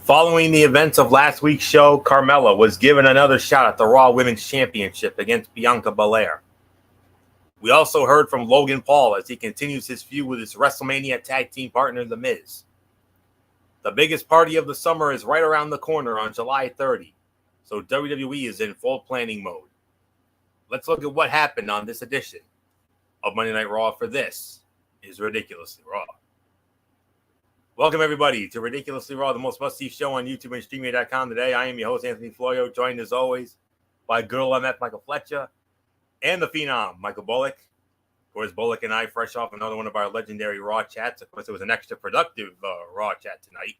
Following the events of last week's show, Carmella was given another shot at the Raw Women's Championship against Bianca Belair. We also heard from Logan Paul as he continues his feud with his WrestleMania tag team partner, The Miz. The biggest party of the summer is right around the corner on July 30, so WWE is in full planning mode. Let's look at what happened on this edition of Monday Night Raw, for this is Ridiculously Raw. Welcome, everybody, to Ridiculously Raw, the most must-see show on YouTube and StreamYard.com. Today, I am your host, Anthony Florio, joined as always by Girl MF Michael Fletcher and the Phenom, Michael Bullock. Of course, Bullock and I, fresh off another one of our legendary Raw chats. Of course, it was an extra productive Raw chat tonight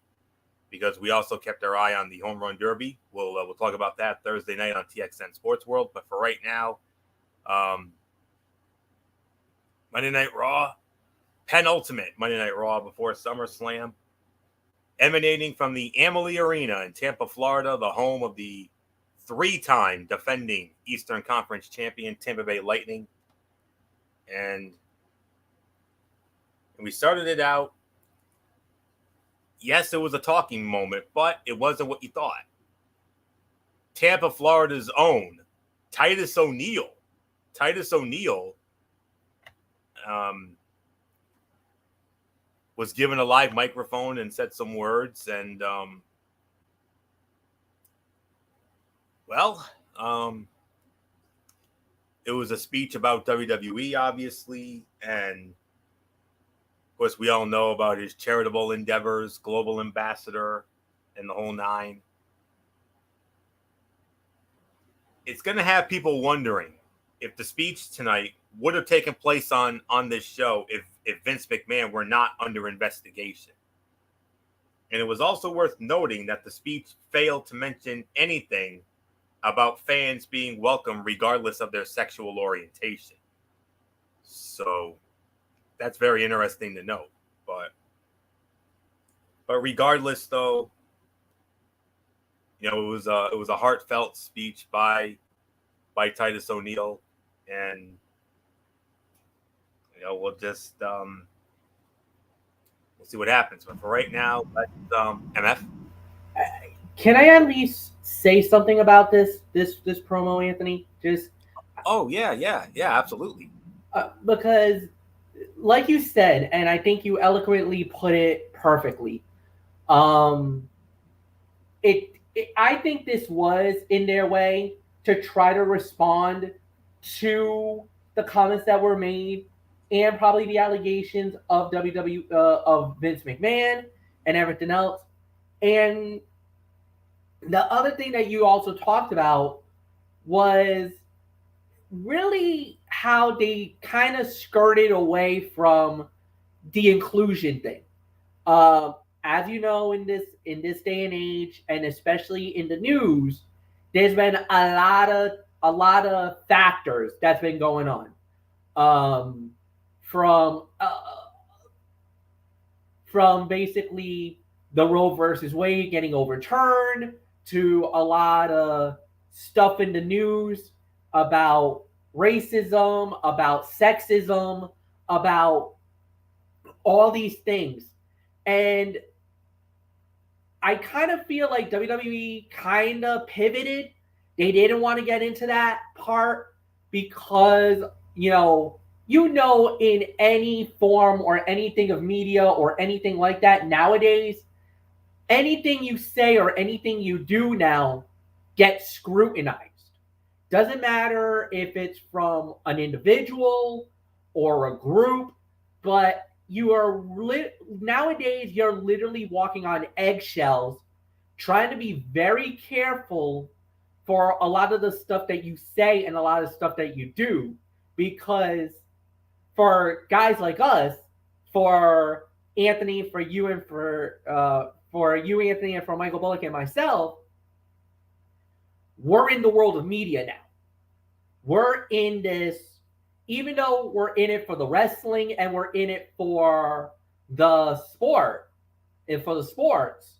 because we also kept our eye on the Home Run Derby. We'll talk about that Thursday night on TXN Sports World. But for right now, Monday Night Raw, penultimate Monday Night Raw before SummerSlam, emanating from the Amalie Arena in Tampa, Florida, the home of the three-time defending Eastern Conference champion, Tampa Bay Lightning. And we started it out. Yes, it was a talking moment, but it wasn't what you thought. Tampa, Florida's own Titus O'Neil. Was given a live microphone and said some words, and it was a speech about WWE, obviously, and of course we all know about his charitable endeavors, global ambassador, and the whole nine. It's going to have people wondering if the speech tonight would have taken place on this show if Vince McMahon were not under investigation. And it was also worth noting that the speech failed to mention anything about fans being welcome regardless of their sexual orientation. So that's very interesting to note. But regardless, though, you know, it was a heartfelt speech by Titus O'Neil, and you know, we'll just we'll see what happens. But for right now, let's MF. Can I at least say something about this promo, Anthony? Just yeah, absolutely. Because, like you said, and I think you eloquently put it perfectly. I think this was in their way to try to respond to the comments that were made and probably the allegations of of Vince McMahon and everything else. And the other thing that you also talked about was really how they kind of skirted away from the inclusion thing. As you know, in this day and age, and especially in the news, there's been a lot of factors that's been going on. From basically the Roe versus Wade getting overturned to a lot of stuff in the news about racism, about sexism, about all these things. And I kind of feel like WWE kind of pivoted. They didn't want to get into that part because, you know, in any form or anything of media or anything like that nowadays, anything you say or anything you do now gets scrutinized. Doesn't matter if it's from an individual or a group, but nowadays you're literally walking on eggshells, trying to be very careful for a lot of the stuff that you say and a lot of stuff that you do, because for guys like us, for Anthony, for you, and for you, Anthony, and for Michael Bullock and myself, we're in the world of media now. We're in this, even though we're in it for the wrestling and we're in it for the sport and for the sports,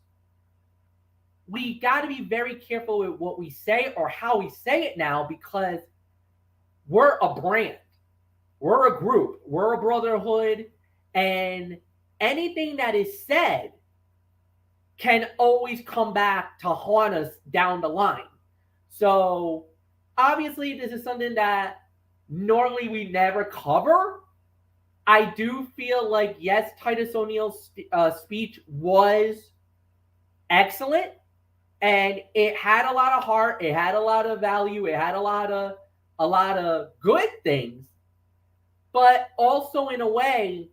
we got to be very careful with what we say or how we say it now, because we're a brand. We're a group. We're a brotherhood. And anything that is said can always come back to haunt us down the line. So obviously, this is something that normally we never cover. I do feel like, yes, Titus O'Neil's speech was excellent, and it had a lot of heart, it had a lot of value, it had a lot of good things, but also in a way,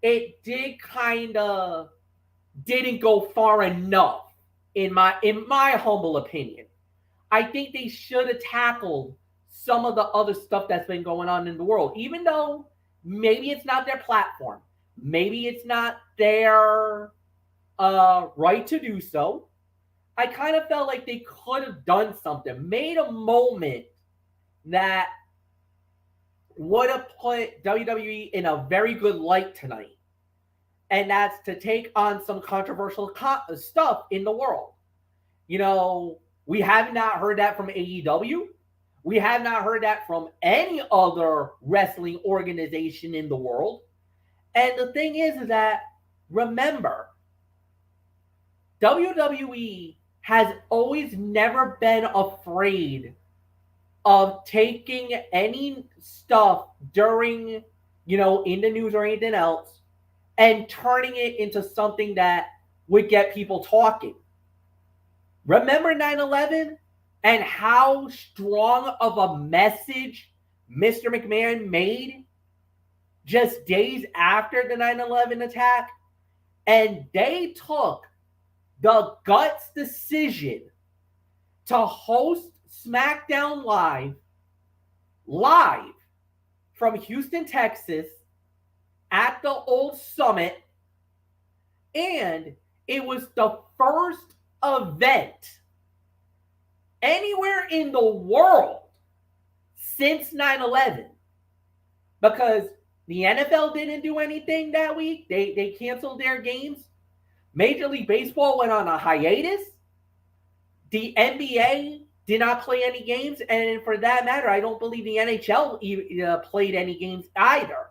it did kind of didn't go far enough in my humble opinion. I think they should have tackled some of the other stuff that's been going on in the world, even though maybe it's not their platform, maybe it's not their right to do so. I kind of felt like they could have done something, made a moment that would have put WWE in a very good light tonight. And that's to take on some controversial stuff in the world. You know, we have not heard that from AEW. We have not heard that from any other wrestling organization in the world. And the thing is that, remember, WWE has always never been afraid of taking any stuff during, in the news or anything else, and turning it into something that would get people talking. Remember 9/11 and how strong of a message Mr. McMahon made just days after the 9/11 attack? And they took the guts decision to host SmackDown live from Houston, Texas, at the old Summit, and it was the first event anywhere in the world since 9/11, because the NFL didn't do anything that week. They canceled their games. Major League Baseball went on a hiatus. The NBA did not play any games, and for that matter, I don't believe the NHL played any games either.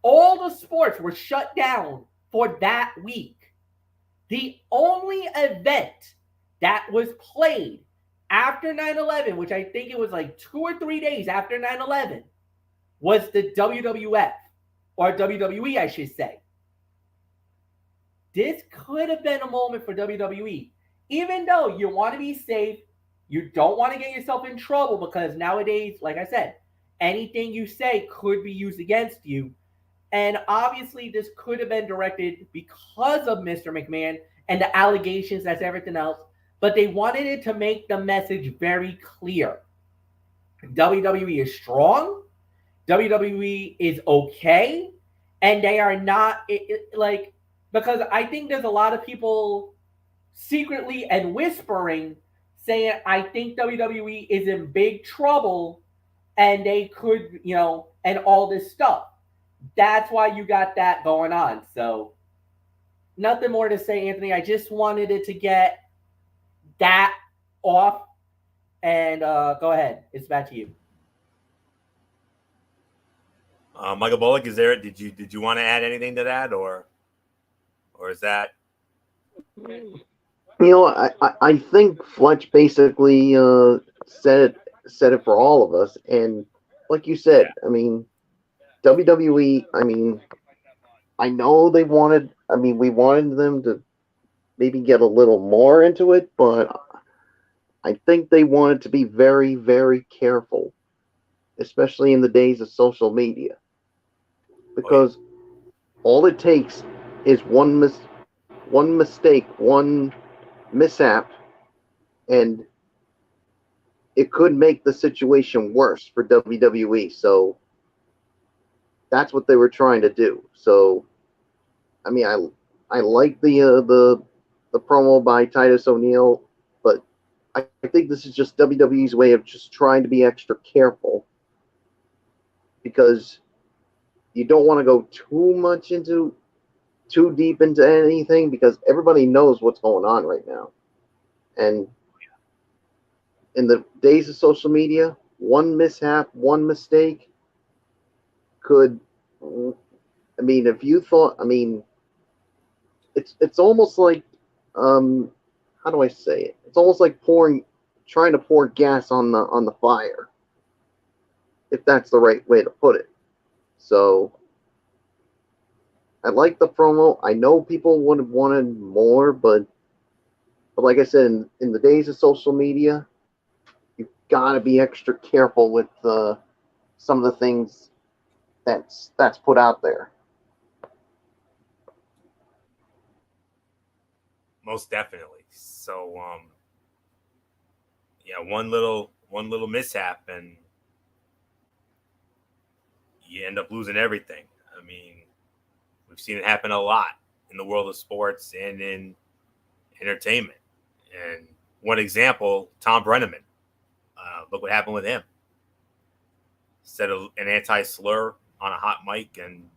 All the sports were shut down for that week. The only event that was played after 9/11, which I think it was like 2 or 3 days after 9/11, was the WWF, or WWE, I should say. This could have been a moment for WWE. Even though you want to be safe, you don't want to get yourself in trouble, because nowadays, like I said, anything you say could be used against you. And obviously, this could have been directed because of Mr. McMahon and the allegations, that's everything else. But they wanted it to make the message very clear. WWE is strong. WWE is okay. And they are not, because I think there's a lot of people secretly and whispering saying, I think WWE is in big trouble and they could, and all this stuff. That's why you got that going on. So nothing more to say, Anthony. I just wanted it to get that off. And go ahead. It's back to you. Michael Bullock, is there? Did you want to add anything to that, or is that? I think Fletch basically said it for all of us, and like you said, I mean, WWE. I mean, I know we wanted them to maybe get a little more into it, but I think they wanted to be very, very careful, especially in the days of social media. Because all it takes is one mistake, one mishap, and it could make the situation worse for WWE. So that's what they were trying to do. So, I mean, I like the promo by Titus O'Neil, but I think this is just WWE's way of just trying to be extra careful, because you don't want to go too deep into anything, because everybody knows what's going on right now. And in the days of social media, one mishap, one mistake could, I mean, if you thought, I mean, it's almost like how do I say it? It's almost like trying to pour gas on the fire, if that's the right way to put it. So I like the promo. I know people would have wanted more, but like I said, in the days of social media, you've got to be extra careful with some of the things that's put out there. Most definitely. So, yeah, one little mishap and you end up losing everything. I mean, we've seen it happen a lot in the world of sports and in entertainment. And one example, Tom Brenneman. Look what happened with him. Said an anti-slur on a hot mic, and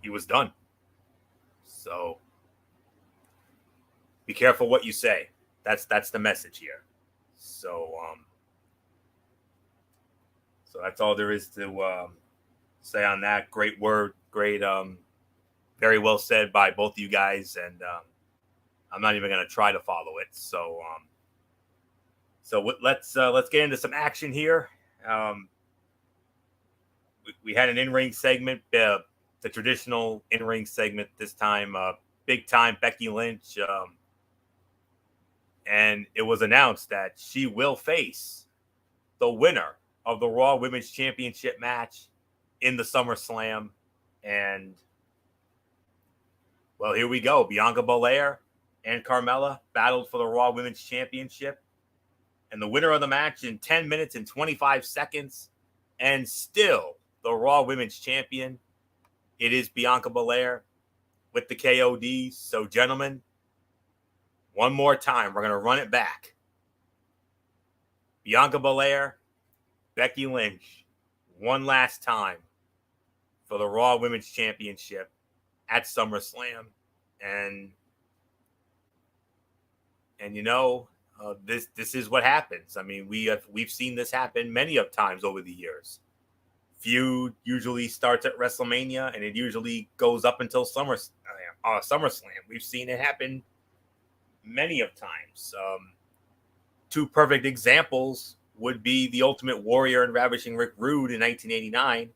he was done. So be careful what you say. That's the message here. So so that's all there is to say on that. Great word, great, very well said by both of you guys, and I'm not even going to try to follow it. So let's get into some action here. We had an in-ring segment, the traditional in-ring segment this time. Big time Becky Lynch. And it was announced that she will face the winner of the Raw Women's Championship match in the SummerSlam. And, well, here we go. Bianca Belair and Carmella battled for the Raw Women's Championship. And the winner of the match in 10 minutes and 25 seconds, and still the Raw Women's Champion, it is Bianca Belair with the KOD. So, gentlemen, one more time, we're going to run it back. Bianca Belair, Becky Lynch, one last time for the Raw Women's Championship at SummerSlam. And you know, this is what happens. I mean, we've seen this happen many of times over the years. Feud usually starts at WrestleMania, and it usually goes up until SummerSlam. We've seen it happen many of times. Two perfect examples would be the Ultimate Warrior and Ravishing Rick Rude in 1989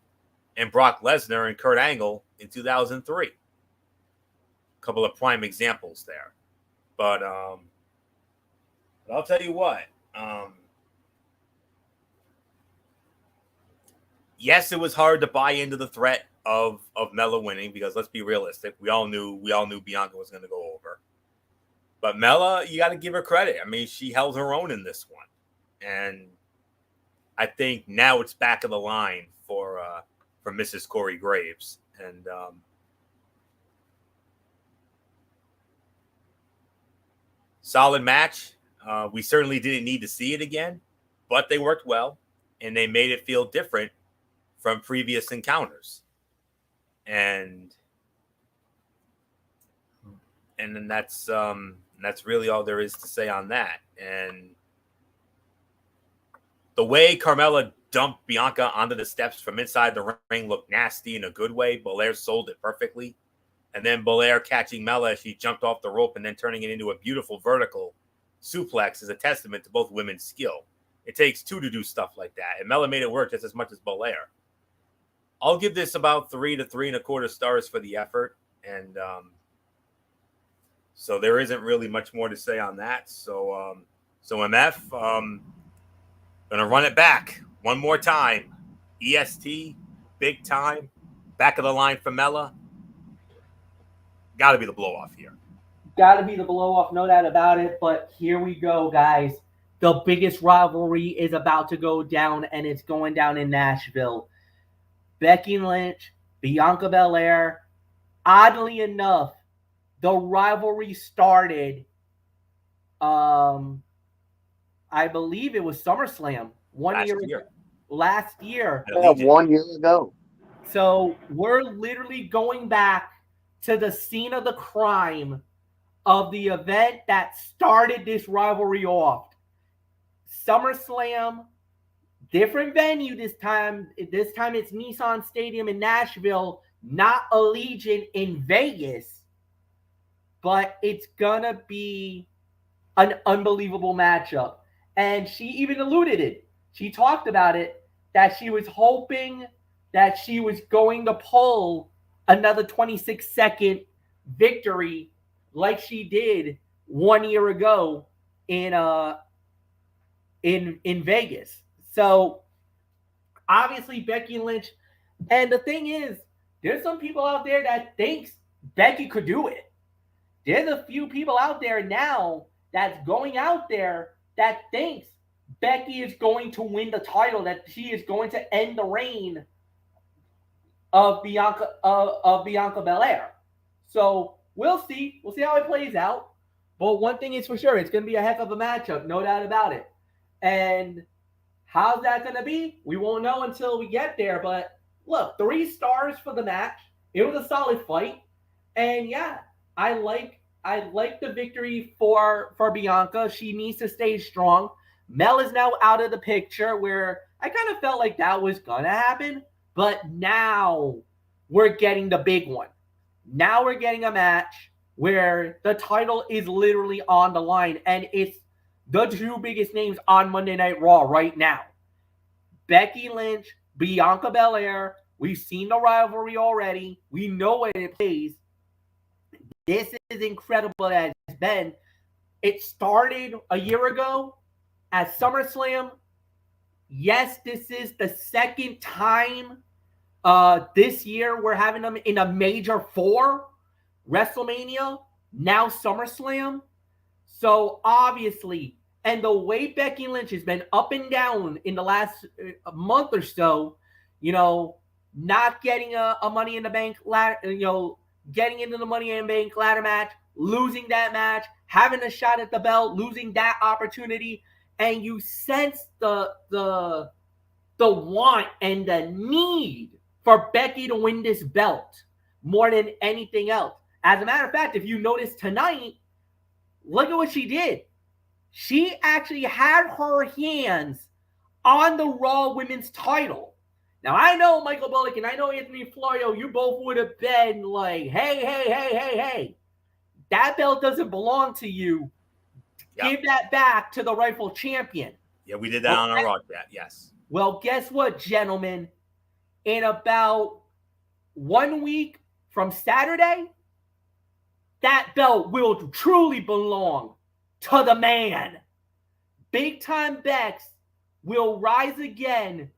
and Brock Lesnar and Kurt Angle in 2003. A couple of prime examples there. But I'll tell you what. Yes, it was hard to buy into the threat of Mella winning because let's be realistic. We all knew Bianca was going to go over. But Mella, you got to give her credit. I mean, she held her own in this one. And I think now it's back of the line for Mrs. Corey Graves. And solid match. We certainly didn't need to see it again, but they worked well, and they made it feel different from previous encounters. And then that's really all there is to say on that. And the way Carmella dumped Bianca onto the steps from inside the ring looked nasty in a good way. Belair sold it perfectly. And then Belair catching Mella as she jumped off the rope and then turning it into a beautiful vertical suplex is a testament to both women's skill. It takes two to do stuff like that. And Mella made it work just as much as Belair. I'll give this about 3 to 3.25 stars for the effort. And so there isn't really much more to say on that. So MF, gonna run it back one more time. EST, big time, back of the line for Mella. Got to be the blow off here. Got to be the blow off, no doubt about it. But here we go, guys. The biggest rivalry is about to go down, and it's going down in Nashville. Becky Lynch, Bianca Belair. Oddly enough, the rivalry started, I believe it was SummerSlam last year. Yeah, 1 year ago. So we're literally going back to the scene of the crime of the event that started this rivalry off. SummerSlam, different venue this time. This time it's Nissan Stadium in Nashville, not Allegiant in Vegas. but it's gonna be an unbelievable matchup. And she even alluded it. She talked about it, that she was hoping that she was going to pull another 26-second victory like she did 1 year ago in Vegas. So obviously Becky Lynch, and the thing is, there's some people out there that thinks Becky could do it. There's a few people out there now that's going out there that thinks Becky is going to win the title, that she is going to end the reign of Bianca Belair. So we'll see. We'll see how it plays out. But one thing is for sure, it's going to be a heck of a matchup, no doubt about it. And how's that going to be? We won't know until we get there. But look, 3 stars for the match. It was a solid fight. And yeah, I like the victory for Bianca. She needs to stay strong. Mel is now out of the picture, where I kind of felt like that was going to happen. But now we're getting the big one. Now we're getting a match where the title is literally on the line. And it's the 2 biggest names on Monday Night Raw right now. Becky Lynch, Bianca Belair. We've seen the rivalry already. We know what it plays. This is incredible as it's been. It started a year ago at SummerSlam. Yes, this is the second time this year we're having them in a major 4. WrestleMania, now SummerSlam. So obviously, and the way Becky Lynch has been up and down in the last month or so, not getting a Money in the Bank ladder, getting into the Money in the Bank ladder match, losing that match, having a shot at the belt, losing that opportunity, and you sense the want and the need for Becky to win this belt more than anything else. As a matter of fact, if you notice tonight, look at what she did. She actually had her hands on the Raw Women's title. Now, I know Michael Bullock and I know Anthony Florio, you both would have been like, hey. That belt doesn't belong to you. Yep. Give that back to the rightful champion. Yeah, we did that on our Raw chat, yes. Well, guess what, gentlemen? In about 1 week from Saturday, that belt will truly belong to the man. Big Time Bex will rise again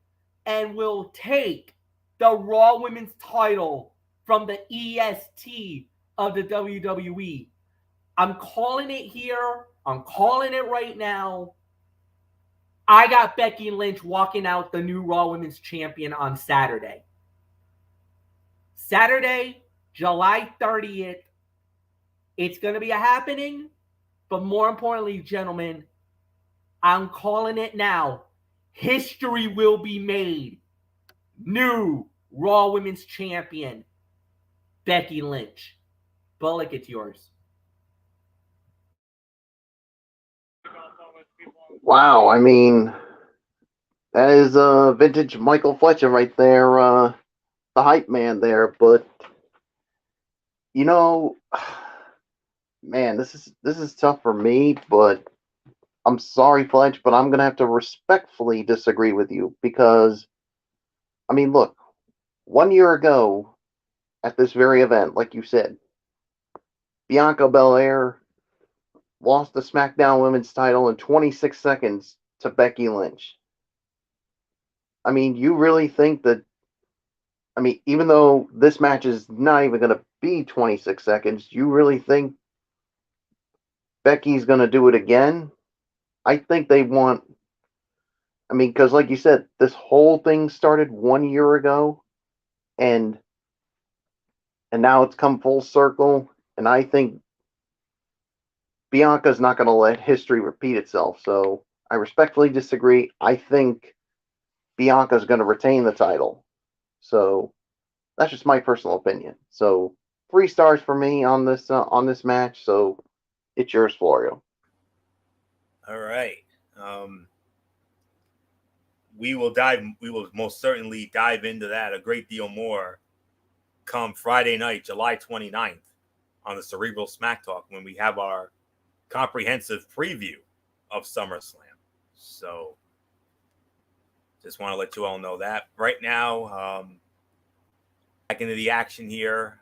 and will take the Raw Women's title from the EST of the WWE. I'm calling it here. I'm calling it right now. I got Becky Lynch walking out the new Raw Women's Champion on Saturday. Saturday, July 30th. It's going to be a happening. But more importantly, gentlemen, I'm calling it now. History will be made. New Raw Women's Champion, Becky Lynch. Bullock, it's yours. Wow, I mean, that is vintage Michael Fletcher right there, the hype man there. But man, this is tough for me. But I'm sorry, Fletch, but I'm gonna have to respectfully disagree with you because, I mean, look, 1 year ago at this very event, like you said, Bianca Belair lost the SmackDown Women's title in 26 seconds to Becky Lynch. I mean, you really think that, I mean, even though this match is not even going to be 26 seconds, you really think Becky's going to do it again? I think they want, I mean, because like you said, this whole thing started 1 year ago, and now it's come full circle, and I think Bianca's not going to let history repeat itself. So I respectfully disagree. I think Bianca's going to retain the title. So that's just my personal opinion. So 3 stars for me on this match. So it's yours, Florio. All right. We will most certainly dive into that a great deal more come Friday night, July 29th on the Cerebral Smack Talk when we have our comprehensive preview of SummerSlam. So just want to let you all know that. Right now, back into the action here.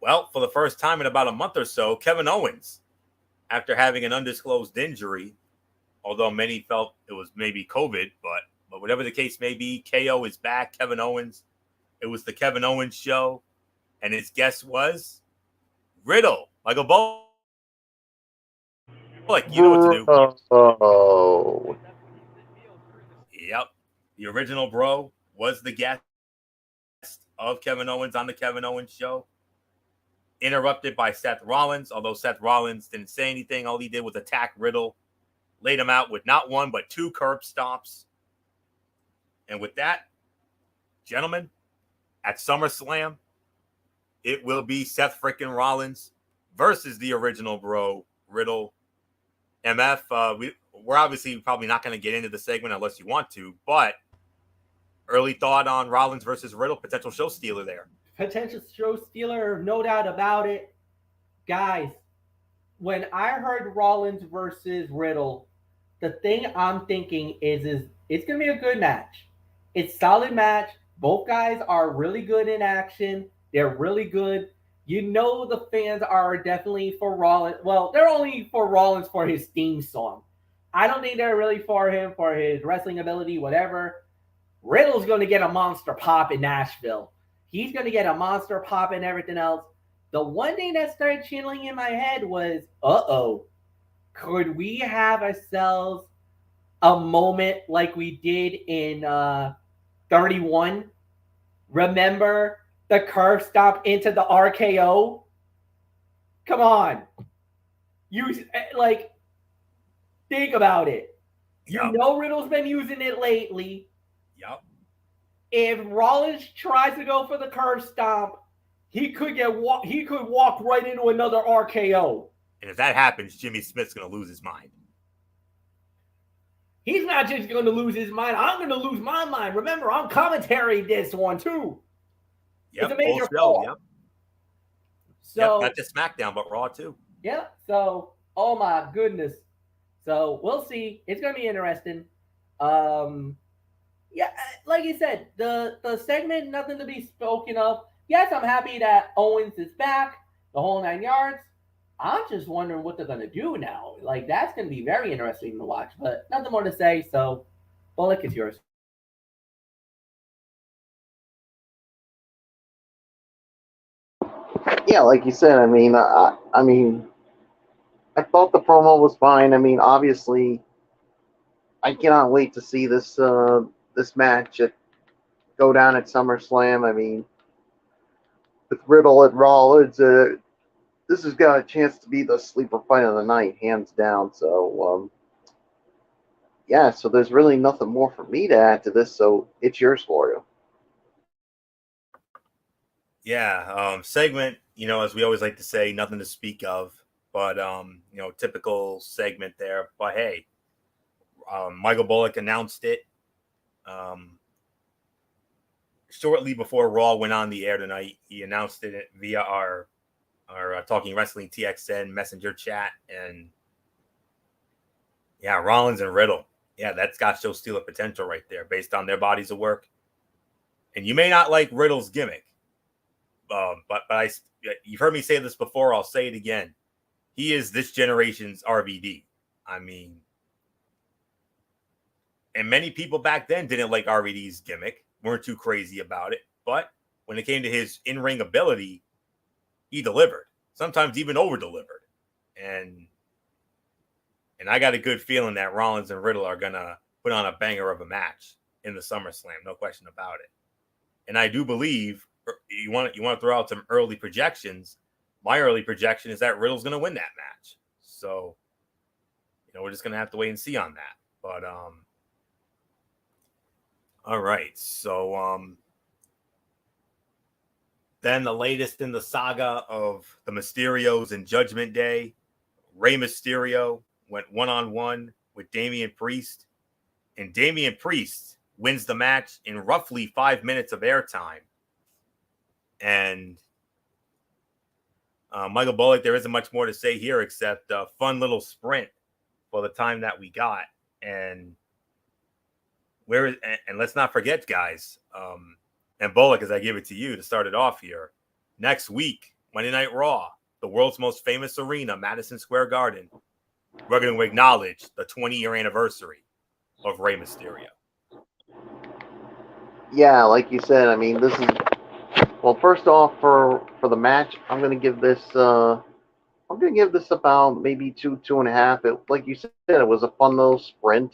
Well, for the first time in about a month or so, Kevin Owens, after having an undisclosed injury, although many felt it was maybe COVID, but whatever the case may be, KO is back. Kevin Owens. It was the Kevin Owens show, and his guest was Riddle, Michael Bullock. You know what to do. Oh. Yep. The original bro was the guest of Kevin Owens on the Kevin Owens show. Interrupted by Seth Rollins, although Seth Rollins didn't say anything. All he did was attack Riddle, laid him out with not one, but 2 curb stomps. And with that, gentlemen, at SummerSlam, it will be Seth frickin' Rollins versus the original bro, Riddle. MF, we're obviously probably not going to get into the segment unless you want to, but early thought on Rollins versus Riddle, potential show stealer there. Potential show stealer, no doubt about it. Guys, when I heard Rollins versus Riddle, the thing I'm thinking is it's going to be a good match. It's a solid match. Both guys are really good in action. They're really good. You know the fans are definitely for Rollins. Well, they're only for Rollins for his theme song. I don't think they're really for him for his wrestling ability, whatever. Riddle's going to get a monster pop in Nashville. He's going to get a monster pop and everything else. The one thing that started chilling in my head was, could we have ourselves a moment like we did in 31? Remember the curve stomp into the RKO? Come on. Think about it. Yep. You know Riddle's been using it lately. Yep. If Rollins tries to go for the curve stomp, he could walk right into another RKO. And if that happens, Jimmy Smith's going to lose his mind. He's not just going to lose his mind. I'm going to lose my mind. Remember, I'm commentary this one too. Yep. It's a major show. fall. Yep. So, not just SmackDown, but Raw too. Yeah. So, oh my goodness. So we'll see. It's going to be interesting. Yeah, like you said, the segment, nothing to be spoken of. Yes, I'm happy that Owens is back, the whole 9 yards. I'm just wondering what they're going to do now. Like, that's going to be very interesting to watch, but nothing more to say. So, Bullock, it's yours. Yeah, like you said, I mean, I thought the promo was fine. I mean, obviously, I cannot wait to see this match go down at SummerSlam. I mean, with Riddle and Rollins, this has got a chance to be the sleeper fight of the night, hands down. So, yeah, so there's really nothing more for me to add to this, so it's yours, Florio. Yeah, segment, as we always like to say, nothing to speak of, but, typical segment there. But, hey, Michael Bullock announced it shortly before Raw went on the air tonight. He announced it via our Talking Wrestling TXN messenger chat. And, yeah, Rollins and Riddle. Yeah, that's got show stealer potential right there based on their bodies of work. And you may not like Riddle's gimmick. But you've heard me say this before. I'll say it again. He is this generation's RVD. I mean, and many people back then didn't like RVD's gimmick, weren't too crazy about it. But when it came to his in-ring ability, he delivered. Sometimes even over-delivered. And I got a good feeling that Rollins and Riddle are gonna put on a banger of a match in the SummerSlam, no question about it. And I do believe. You want to throw out some early projections. My early projection is that Riddle's going to win that match. So, we're just going to have to wait and see on that. But, all right. So, then the latest in the saga of the Mysterios and Judgment Day, Rey Mysterio went one-on-one with Damian Priest, and Damian Priest wins the match in roughly 5 minutes of airtime. And Michael Bullock, there isn't much more to say here except a fun little sprint for the time that we got. And let's not forget, guys, and Bullock, as I give it to you to start it off here, next week, Monday Night Raw, the world's most famous arena, Madison Square Garden, we're going to acknowledge the 20-year anniversary of Rey Mysterio. Yeah, like you said, I mean, this is, well, first off, for the match, I'm going to give this about maybe 2.5. Like you said, it was a fun little sprint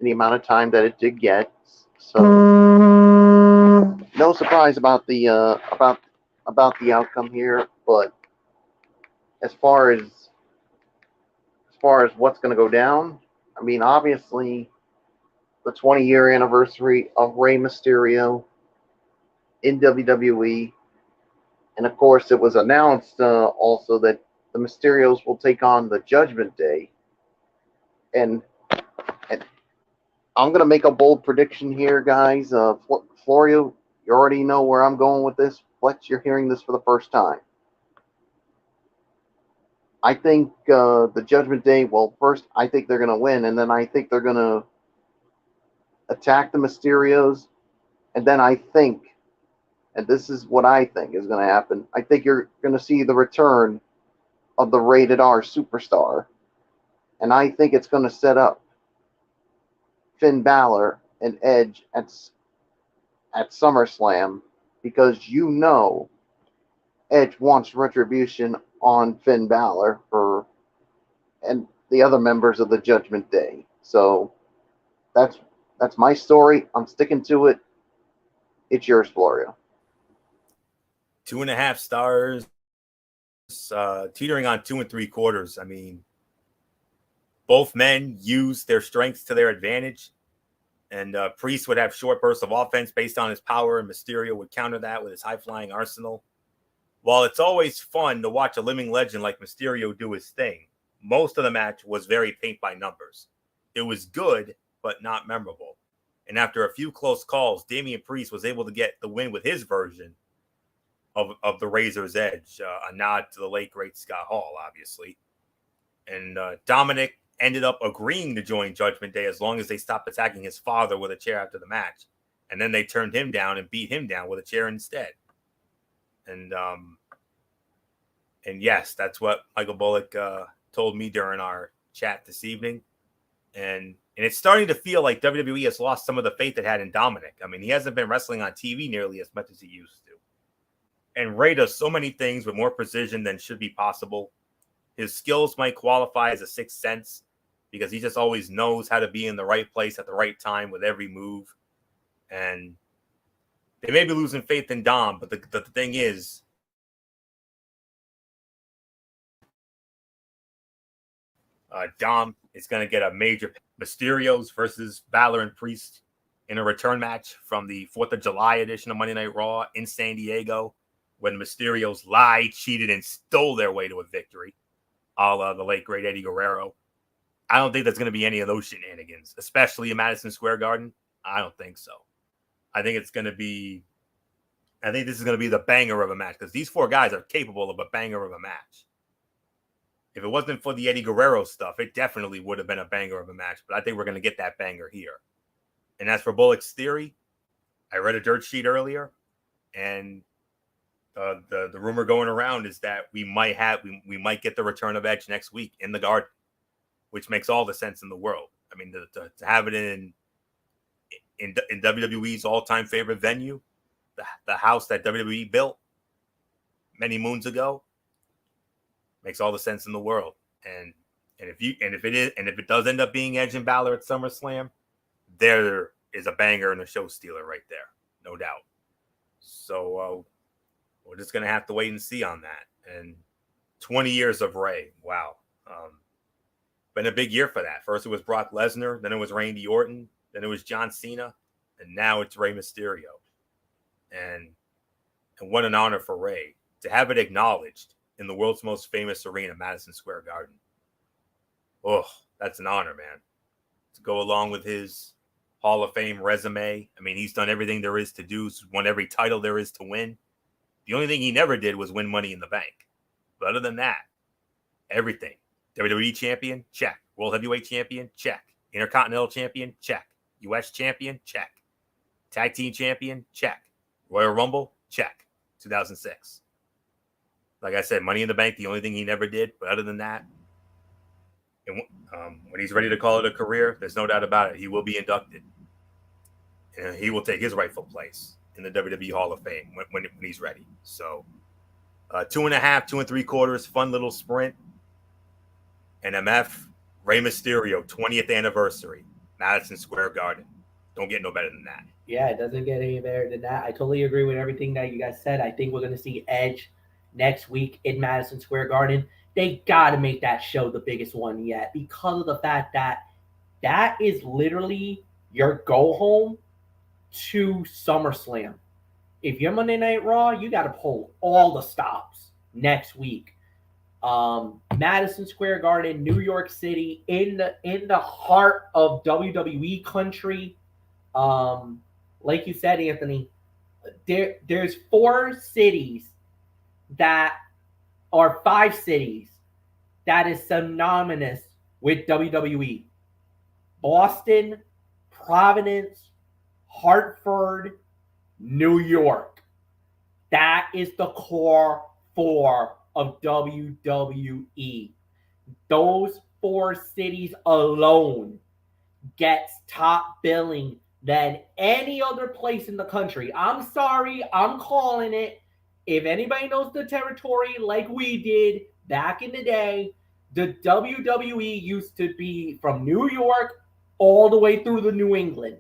in the amount of time that it did get. So no surprise about the outcome here, but as far as what's going to go down, I mean, obviously the 20-year anniversary of Rey Mysterio in WWE, and of course it was announced also that the Mysterios will take on the Judgment Day, and I'm going to make a bold prediction here, guys. Florio, you already know where I'm going with this. Flex, you're hearing this for the first time. I think the Judgment Day, well, first, I think they're going to win, and then I think they're going to attack the Mysterios, and then I think, and this is what I think is going to happen, I think you're going to see the return of the Rated R Superstar, and I think it's going to set up Finn Balor and Edge at SummerSlam, because you know Edge wants retribution on Finn Balor and the other members of the Judgment Day. So that's my story. I'm sticking to it. It's yours, Florio. 2.5 stars, teetering on 2 3/4. I mean, both men used their strengths to their advantage, and Priest would have short bursts of offense based on his power, and Mysterio would counter that with his high-flying arsenal. While it's always fun to watch a living legend like Mysterio do his thing, most of the match was very paint by numbers. It was good, but not memorable. And after a few close calls, Damian Priest was able to get the win with his version of the Razor's Edge, a nod to the late, great Scott Hall, obviously. And Dominic ended up agreeing to join Judgment Day as long as they stopped attacking his father with a chair after the match. And then they turned him down and beat him down with a chair instead. And yes, that's what Michael Bullock told me during our chat this evening. And it's starting to feel like WWE has lost some of the faith it had in Dominic. I mean, he hasn't been wrestling on TV nearly as much as he used to. And Rey does so many things with more precision than should be possible. His skills might qualify as a sixth sense because he just always knows how to be in the right place at the right time with every move. And they may be losing faith in Dom, but the thing is, Dom is going to get a major Mysterios versus Balor and Priest in a return match from the 4th of July edition of Monday Night Raw in San Diego, when the Mysterios lied, cheated, and stole their way to a victory, a la the late, great Eddie Guerrero. I don't think there's going to be any of those shenanigans, especially in Madison Square Garden. I don't think so. I think this is going to be the banger of a match, because these four guys are capable of a banger of a match. If it wasn't for the Eddie Guerrero stuff, it definitely would have been a banger of a match, but I think we're going to get that banger here. And as for Bullock's theory, I read a dirt sheet earlier, and the rumor going around is that we might get the return of Edge next week in the Garden, which makes all the sense in the world. I mean, to have it in WWE's all-time favorite venue, the house that WWE built many moons ago, makes all the sense in the world. And if it does end up being Edge and Balor at SummerSlam, there is a banger and a show stealer right there, no doubt. So we're just gonna have to wait and see on that. And 20 years of Rey, wow, been a big year for that. First it was Brock Lesnar, then it was Randy Orton, then it was John Cena, and now it's Rey Mysterio. And what an honor for Rey to have it acknowledged in the world's most famous arena, Madison Square Garden. Oh, that's an honor, man. To go along with his Hall of Fame resume. I mean, he's done everything there is to do, won every title there is to win. The only thing he never did was win Money in the Bank. But other than that, everything. WWE champion, check. World Heavyweight champion, check. Intercontinental champion, check. US champion, check. Tag team champion, check. Royal Rumble, check. 2006. Like I said, Money in the Bank, the only thing he never did. But other than that, when he's ready to call it a career, there's no doubt about it. He will be inducted. And he will take his rightful place in the WWE Hall of Fame when he's ready. So 2.5, 2 3/4, fun little sprint. And MF, Rey Mysterio, 20th anniversary, Madison Square Garden. Don't get no better than that. Yeah, it doesn't get any better than that. I totally agree with everything that you guys said. I think we're going to see Edge next week in Madison Square Garden. They got to make that show the biggest one yet because of the fact that that is literally your go home to SummerSlam. If you're Monday Night Raw, you got to pull all the stops next week. Madison Square Garden, New York City, in the heart of WWE country. Like you said, Anthony, there's 4 cities that are 5 cities that is synonymous with WWE. Boston, Providence, Hartford, New York. That is the core 4 of WWE. Those 4 cities alone gets top billing than any other place in the country. I'm sorry, I'm calling it. If anybody knows the territory like we did back in the day, the WWE used to be from New York all the way through the New England.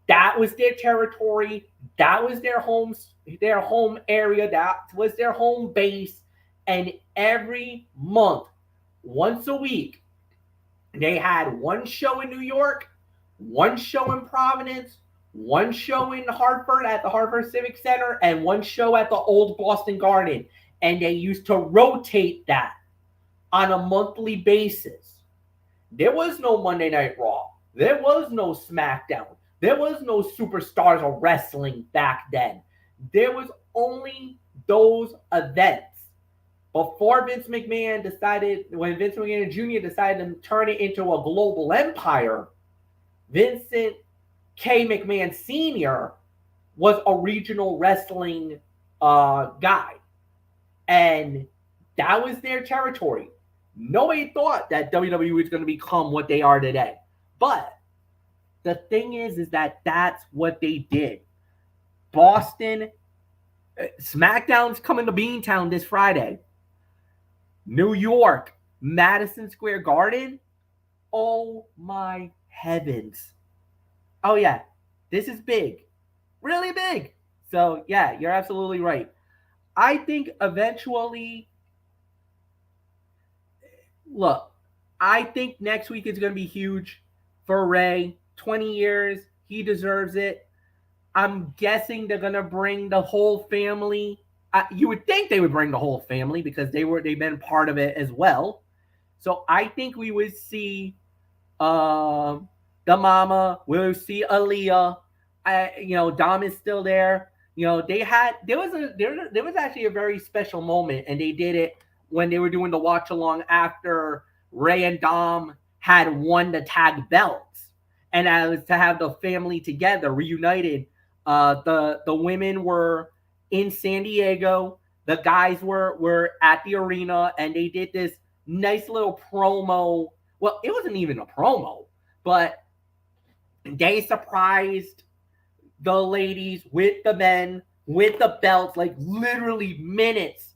That was their territory. That was their home area. That was their home base. And every month, once a week, they had one show in New York, one show in Providence, one show in Hartford at the Hartford Civic Center, and one show at the old Boston Garden. And they used to rotate that on a monthly basis. There was no Monday Night Raw. There was no SmackDown. There was no Superstars of Wrestling back then. There was only those events. Before Vince McMahon when Vince McMahon Jr. decided to turn it into a global empire, Vincent K. McMahon Sr. was a regional wrestling guy. And that was their territory. Nobody thought that WWE was going to become what they are today. But the thing is that that's what they did. Boston, SmackDown's coming to Beantown this Friday. New York, Madison Square Garden. Oh my heavens. Oh yeah, this is big. Really big. So yeah, you're absolutely right. I think eventually, look, I think next week is going to be huge for Rey. 20 years, he deserves it. I'm guessing they're going to bring the whole family. You would think they would bring the whole family because they've been part of it as well. So I think we would see the mama. We'll see Aaliyah. Dom is still there. There was actually a very special moment, and they did it when they were doing the watch along after Rey and Dom had won the tag belts, and as to have the family together reunited. The women were in San Diego. The guys were at the arena, and they did this nice little promo. Well, it wasn't even a promo, but they surprised the ladies with the men, with the belts, like literally minutes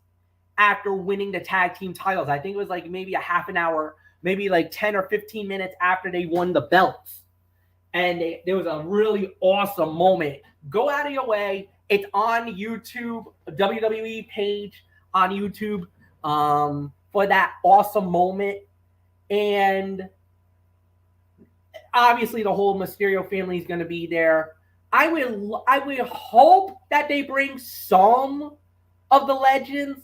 after winning the tag team titles. I think it was like maybe a half an hour, maybe like 10 or 15 minutes after they won the belts. And there was a really awesome moment. Go out of your way. It's on YouTube, WWE page on YouTube for that awesome moment. And obviously the whole Mysterio family is going to be there. I will hope that they bring some of the legends,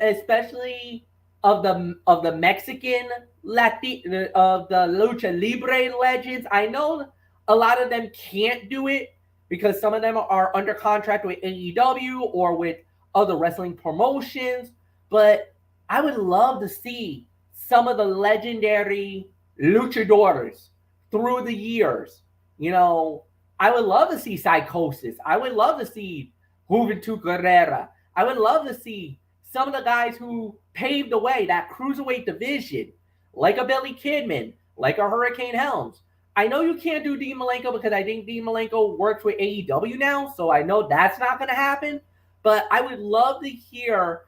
especially of the Mexican of the Lucha Libre legends. I know a lot of them can't do it because some of them are under contract with AEW or with other wrestling promotions. But I would love to see some of the legendary luchadores through the years. You know, I would love to see Psychosis. I would love to see Juventud Guerrera. I would love to see some of the guys who paved the way, that cruiserweight division, like a Billy Kidman, like a Hurricane Helms. I know you can't do Dean Malenko because I think Dean Malenko works with AEW now, so I know that's not going to happen. But I would love to hear,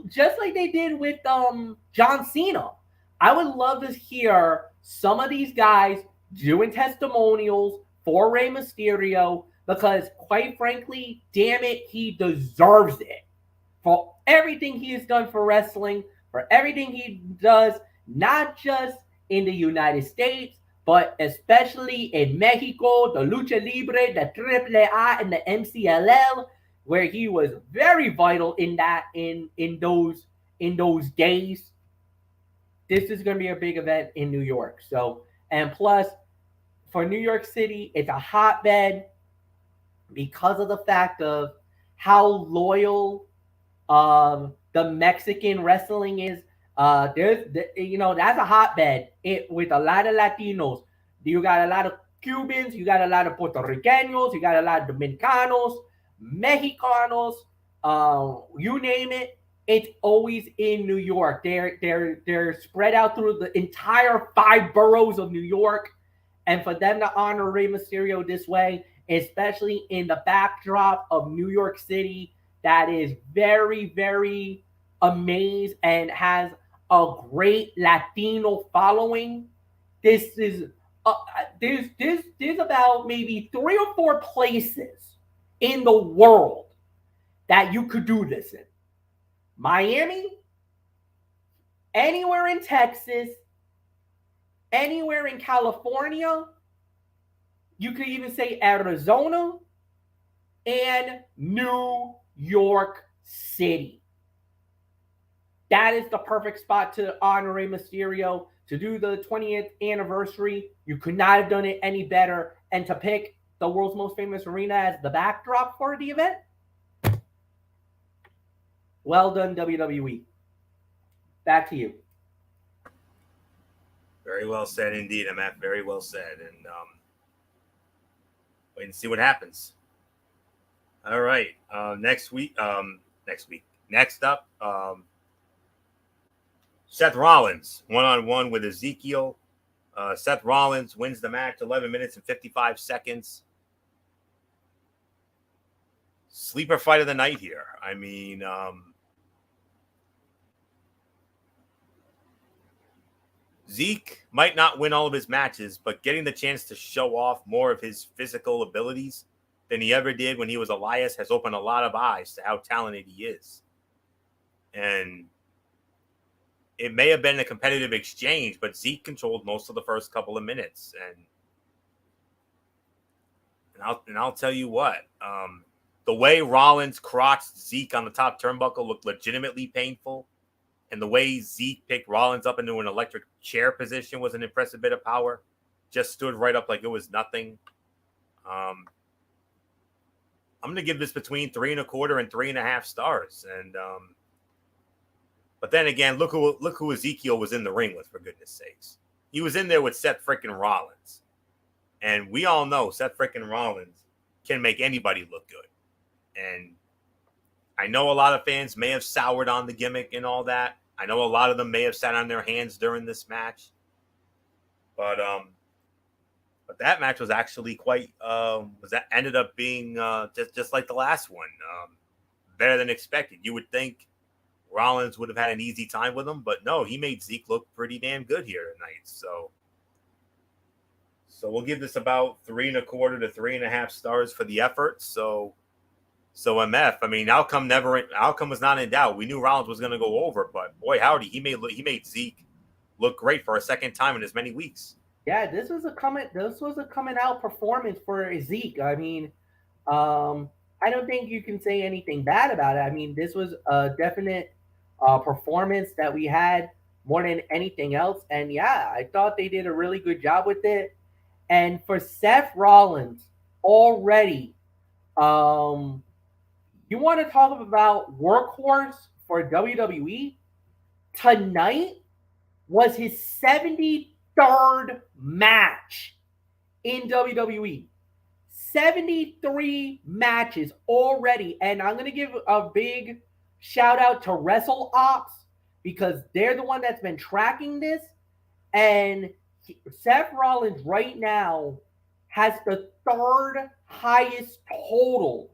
just like they did with John Cena, I would love to hear some of these guys doing testimonials for Rey Mysterio because, quite frankly, damn it, he deserves it for everything he has done for wrestling, for everything he does, not just in the United States, but especially in Mexico, the Lucha Libre, the AAA, and the MCLL, where he was very vital in that in those days. This is going to be a big event in New York. So, and plus, for New York City, it's a hotbed because of the fact of how loyal the Mexican wrestling is. That's a hotbed with a lot of Latinos. You got a lot of Cubans, you got a lot of Puerto Ricanos, you got a lot of Dominicanos, Mexicanos, you name it. It's always in New York. They're spread out through the entire 5 boroughs of New York, and for them to honor Rey Mysterio this way, especially in the backdrop of New York City, that is very, very amazed and has a great Latino following. This is there's about maybe 3 or 4 places in the world that you could do this in. Miami, anywhere in Texas, anywhere in California, you could even say Arizona, and New York City. That is the perfect spot to honor Rey Mysterio, to do the 20th anniversary. You could not have done it any better. And to pick the world's most famous arena as the backdrop for the event, well done, WWE. Back to you. Very well said indeed, Matt. Very well said. And wait and see what happens. All right. Next up, Seth Rollins, one-on-one with Ezekiel. Seth Rollins wins the match, 11 minutes and 55 seconds. Sleeper fight of the night here. I mean, Zeke might not win all of his matches, but getting the chance to show off more of his physical abilities than he ever did when he was Elias has opened a lot of eyes to how talented he is. And it may have been a competitive exchange, but Zeke controlled most of the first couple of minutes. And I'll tell you what, the way Rollins crotched Zeke on the top turnbuckle looked legitimately painful. And the way Zeke picked Rollins up into an electric chair position was an impressive bit of power. Just stood right up like it was nothing. I'm going to give this between 3.25 and 3.5 stars. And but then again, look who Ezekiel was in the ring with, for goodness sakes. He was in there with Seth freaking Rollins. And we all know Seth freaking Rollins can make anybody look good. And I know a lot of fans may have soured on the gimmick and all that. I know a lot of them may have sat on their hands during this match. But that match was actually quite ended up being just like the last one. Better than expected. You would think Rollins would have had an easy time with him, but no, he made Zeke look pretty damn good here tonight. So we'll give this about 3.25 to 3.5 stars for the effort. So MF, I mean, outcome was not in doubt. We knew Rollins was going to go over, but boy, howdy, he made Zeke look great for a second time in as many weeks. Yeah, this was a coming out performance for Zeke. I mean, I don't think you can say anything bad about it. I mean, this was a definite performance that we had more than anything else. And yeah, I thought they did a really good job with it. And for Seth Rollins, already, you want to talk about workhorse for WWE? tonight was his 73rd match in WWE. 73 matches already. And I'm going to give a big shout out to WrestleOps because they're the one that's been tracking this. And Seth Rollins right now has the third highest total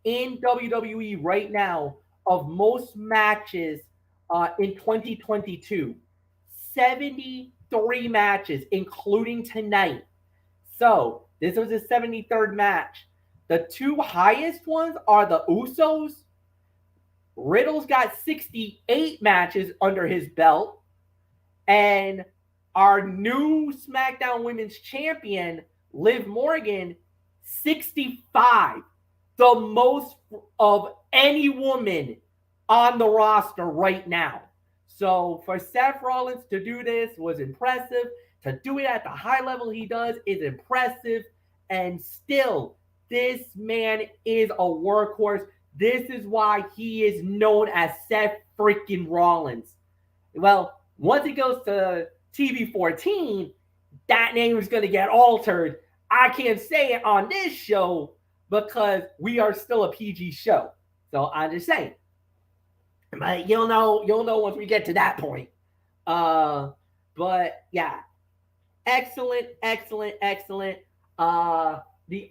in WWE right now of most matches in 2022. 73 matches, including tonight. So this was his 73rd match. The two highest ones are the Usos. Riddle's got 68 matches under his belt. And our new SmackDown Women's Champion, Liv Morgan, 65. The most of any woman on the roster right now. So for Seth Rollins to do this was impressive. To do it at the high level he does is impressive. And still, this man is a workhorse. This is why he is known as Seth freaking Rollins. Well, once it goes to TV 14, that name is going to get altered. I can't say it on this show because we are still a PG show. So I'm just saying. But you'll know once we get to that point. But yeah. Excellent. The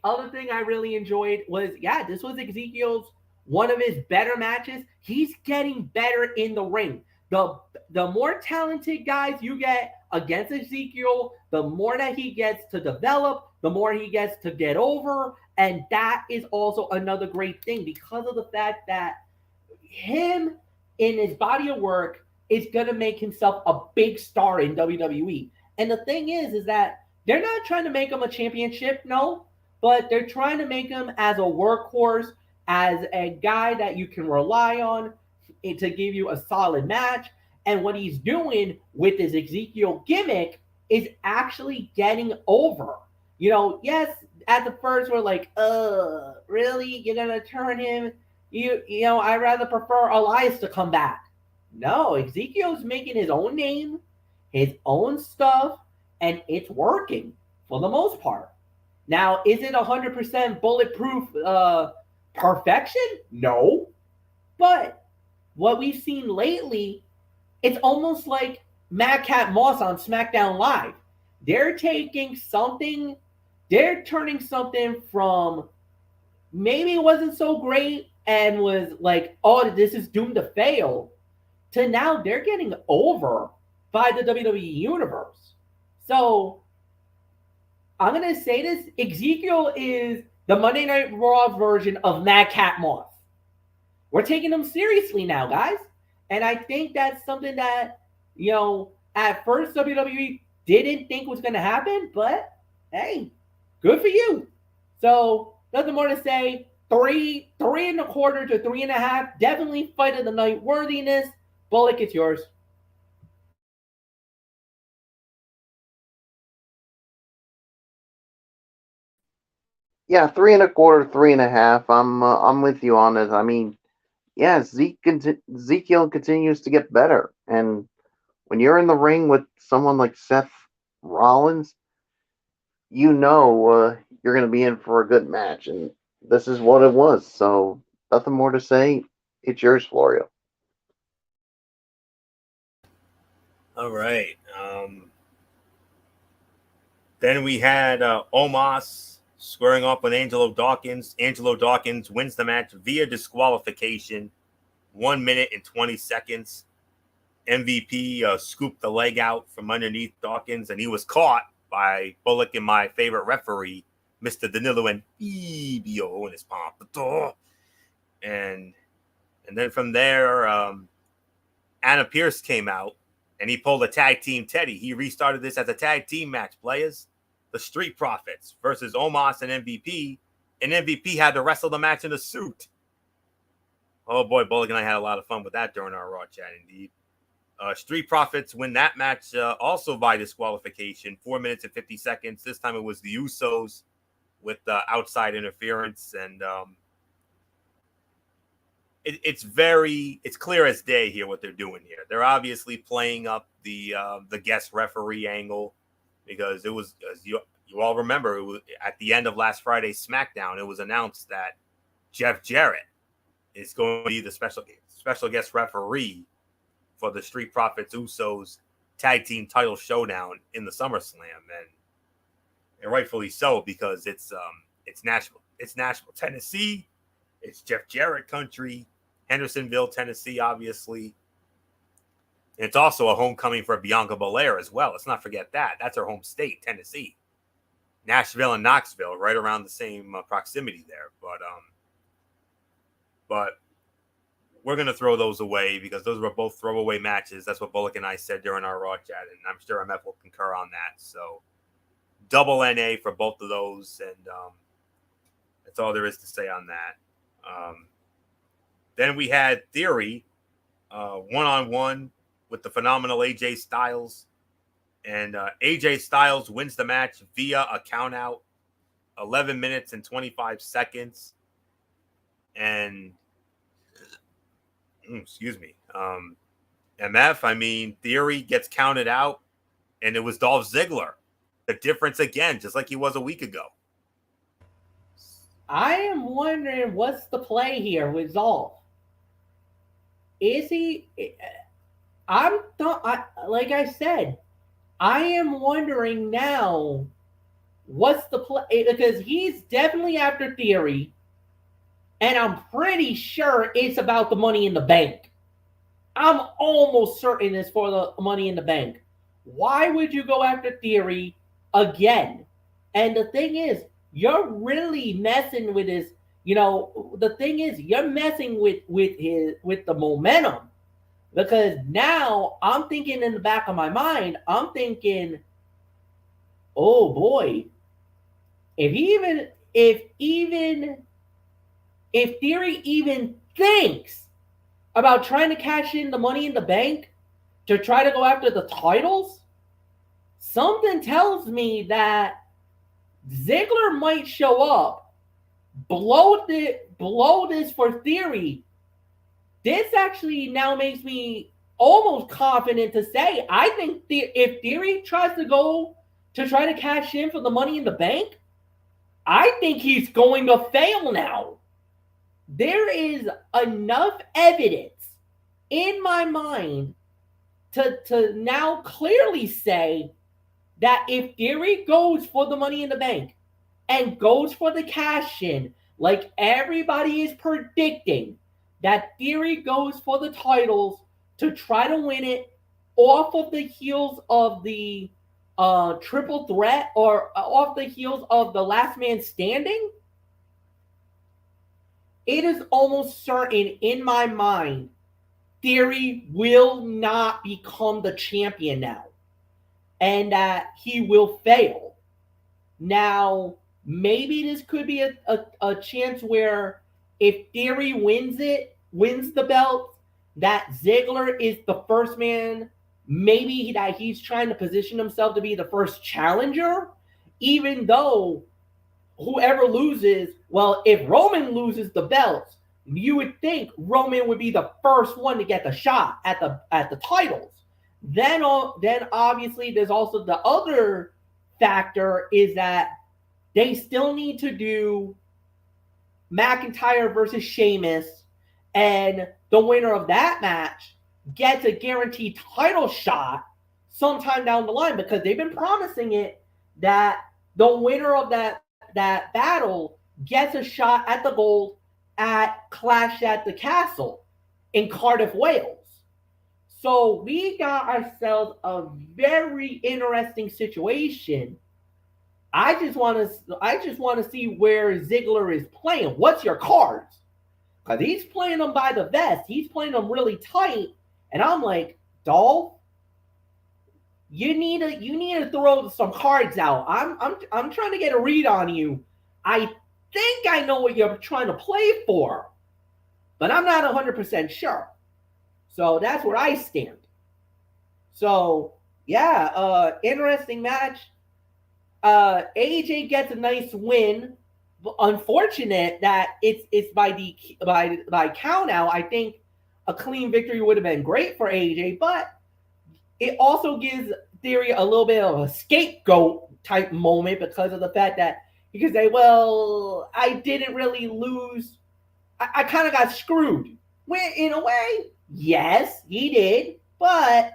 other thing I really enjoyed was, this was Ezekiel's one of his better matches. He's getting better in the ring. The more talented guys you get against Ezekiel, the more that he gets to develop, the more he gets to get over. And that is also another great thing because of the fact that him in his body of work is going to make himself a big star in WWE. And the thing is that they're not trying to make him a championship, no, but they're trying to make him as a workhorse, as a guy that you can rely on to give you a solid match. And what he's doing with his Ezekiel gimmick is actually getting over. Yes, at the first we're like, really? You're going to turn him? I'd rather prefer Elias to come back. No, Ezekiel's making his own name, his own stuff, and it's working for the most part. Now, is it 100% bulletproof perfection? No. But what we've seen lately, it's almost like Madcap Moss on SmackDown Live. They're taking something, they're turning something from maybe it wasn't so great and was like, oh, this is doomed to fail, to now they're getting over by the WWE Universe. So I'm going to say this. Ezekiel is the Monday Night Raw version of Madcap Moss. We're taking him seriously now, guys. And I think that's something that, at first WWE didn't think was going to happen. But, hey, good for you. So, nothing more to say. 3.25 to 3.5. Definitely fight of the night worthiness. Bullock, it's yours. Yeah, 3.25, 3.5. I'm with you on it. I mean, Ezekiel continues to get better, and when you're in the ring with someone like Seth Rollins, you're going to be in for a good match, and this is what it was. So nothing more to say. It's yours, Florio. All right. Then we had Omos squaring off with Angelo Dawkins. Angelo Dawkins wins the match via disqualification, 1 minute and 20 seconds. MVP scooped the leg out from underneath Dawkins, and he was caught by Bullock and my favorite referee, Mr. Danilo Anibio, in his palm. And then from there, Anna Pierce came out, and he pulled a tag team Teddy. He restarted this as a tag team match, players. The Street Profits versus Omos and MVP. And MVP had to wrestle the match in a suit. Oh, boy, Bullock and I had a lot of fun with that during our Raw chat, indeed. Street Profits win that match also by disqualification, 4 minutes and 50 seconds. This time it was the Usos with outside interference. And it's clear as day here what they're doing here. They're obviously playing up the guest referee angle, because it was, as you all remember, it was at the end of last Friday's SmackDown, it was announced that Jeff Jarrett is going to be the special guest referee for the Street Profits Usos tag team title showdown in the SummerSlam, and rightfully so, because it's Nashville, Tennessee, it's Jeff Jarrett country, Hendersonville, Tennessee, obviously. And it's also a homecoming for Bianca Belair as well. Let's not forget that. That's her home state, Tennessee. Nashville and Knoxville, right around the same proximity there. But we're going to throw those away because those were both throwaway matches. That's what Bullock and I said during our Raw chat, and I'm sure MF will concur on that. So double NA for both of those, and that's all there is to say on that. Then we had Theory one-on-one with the phenomenal AJ Styles, and AJ Styles wins the match via a count-out, 11 minutes and 25 seconds. And excuse me, MF, I mean, Theory gets counted out, and it was Dolph Ziggler. The difference again, just like he was a week ago. I am wondering what's the play here with Dolph. Is he? Like I said, I am wondering now what's the play, because he's definitely after Theory, and I'm pretty sure it's about the Money in the Bank. I'm almost certain it's for the Money in the Bank. Why would you go after Theory again? And the thing is, you're really messing with his, the thing is, you're messing with the momentum, because now I'm thinking in the back of my mind, I'm thinking, oh boy, if Theory even thinks about trying to cash in the Money in the Bank to try to go after the titles, something tells me that Ziggler might show up, blow this for Theory. This actually now makes me almost confident to say I think if Theory tries to go to try to cash in for the Money in the Bank, I think he's going to fail now. There is enough evidence in my mind to now clearly say that if Theory goes for the Money in the Bank and goes for the cash in, like everybody is predicting, that Theory goes for the titles to try to win it off of the heels of the triple threat, or off the heels of the last man standing, it is almost certain in my mind Theory will not become the champion now, and that he will fail. Now, maybe this could be a chance where if Theory wins the belt, that Ziggler is the first man, maybe that he's trying to position himself to be the first challenger, even though whoever loses, well, if Roman loses the belts, you would think Roman would be the first one to get the shot at the titles. Then obviously there's also the other factor is that they still need to do McIntyre versus Sheamus, and the winner of that match gets a guaranteed title shot sometime down the line, because they've been promising it that the winner of that battle gets a shot at the gold at Clash at the Castle in Cardiff, Wales. So we got ourselves a very interesting situation. I just want to see where Ziggler is playing. What's your cards? Because he's playing them by the vest. He's playing them really tight. And I'm like, Dolph, you need to throw some cards out. I'm trying to get a read on you. I think I know what you're trying to play for, but I'm not 100% sure. So that's where I stand. So yeah, interesting match. AJ gets a nice win unfortunate that it's by count out. I think a clean victory would have been great for AJ, but it also gives Theory a little bit of a scapegoat type moment because of the fact that he could say, well, I didn't really lose. I kind of got screwed. Well, in a way, yes, he did. But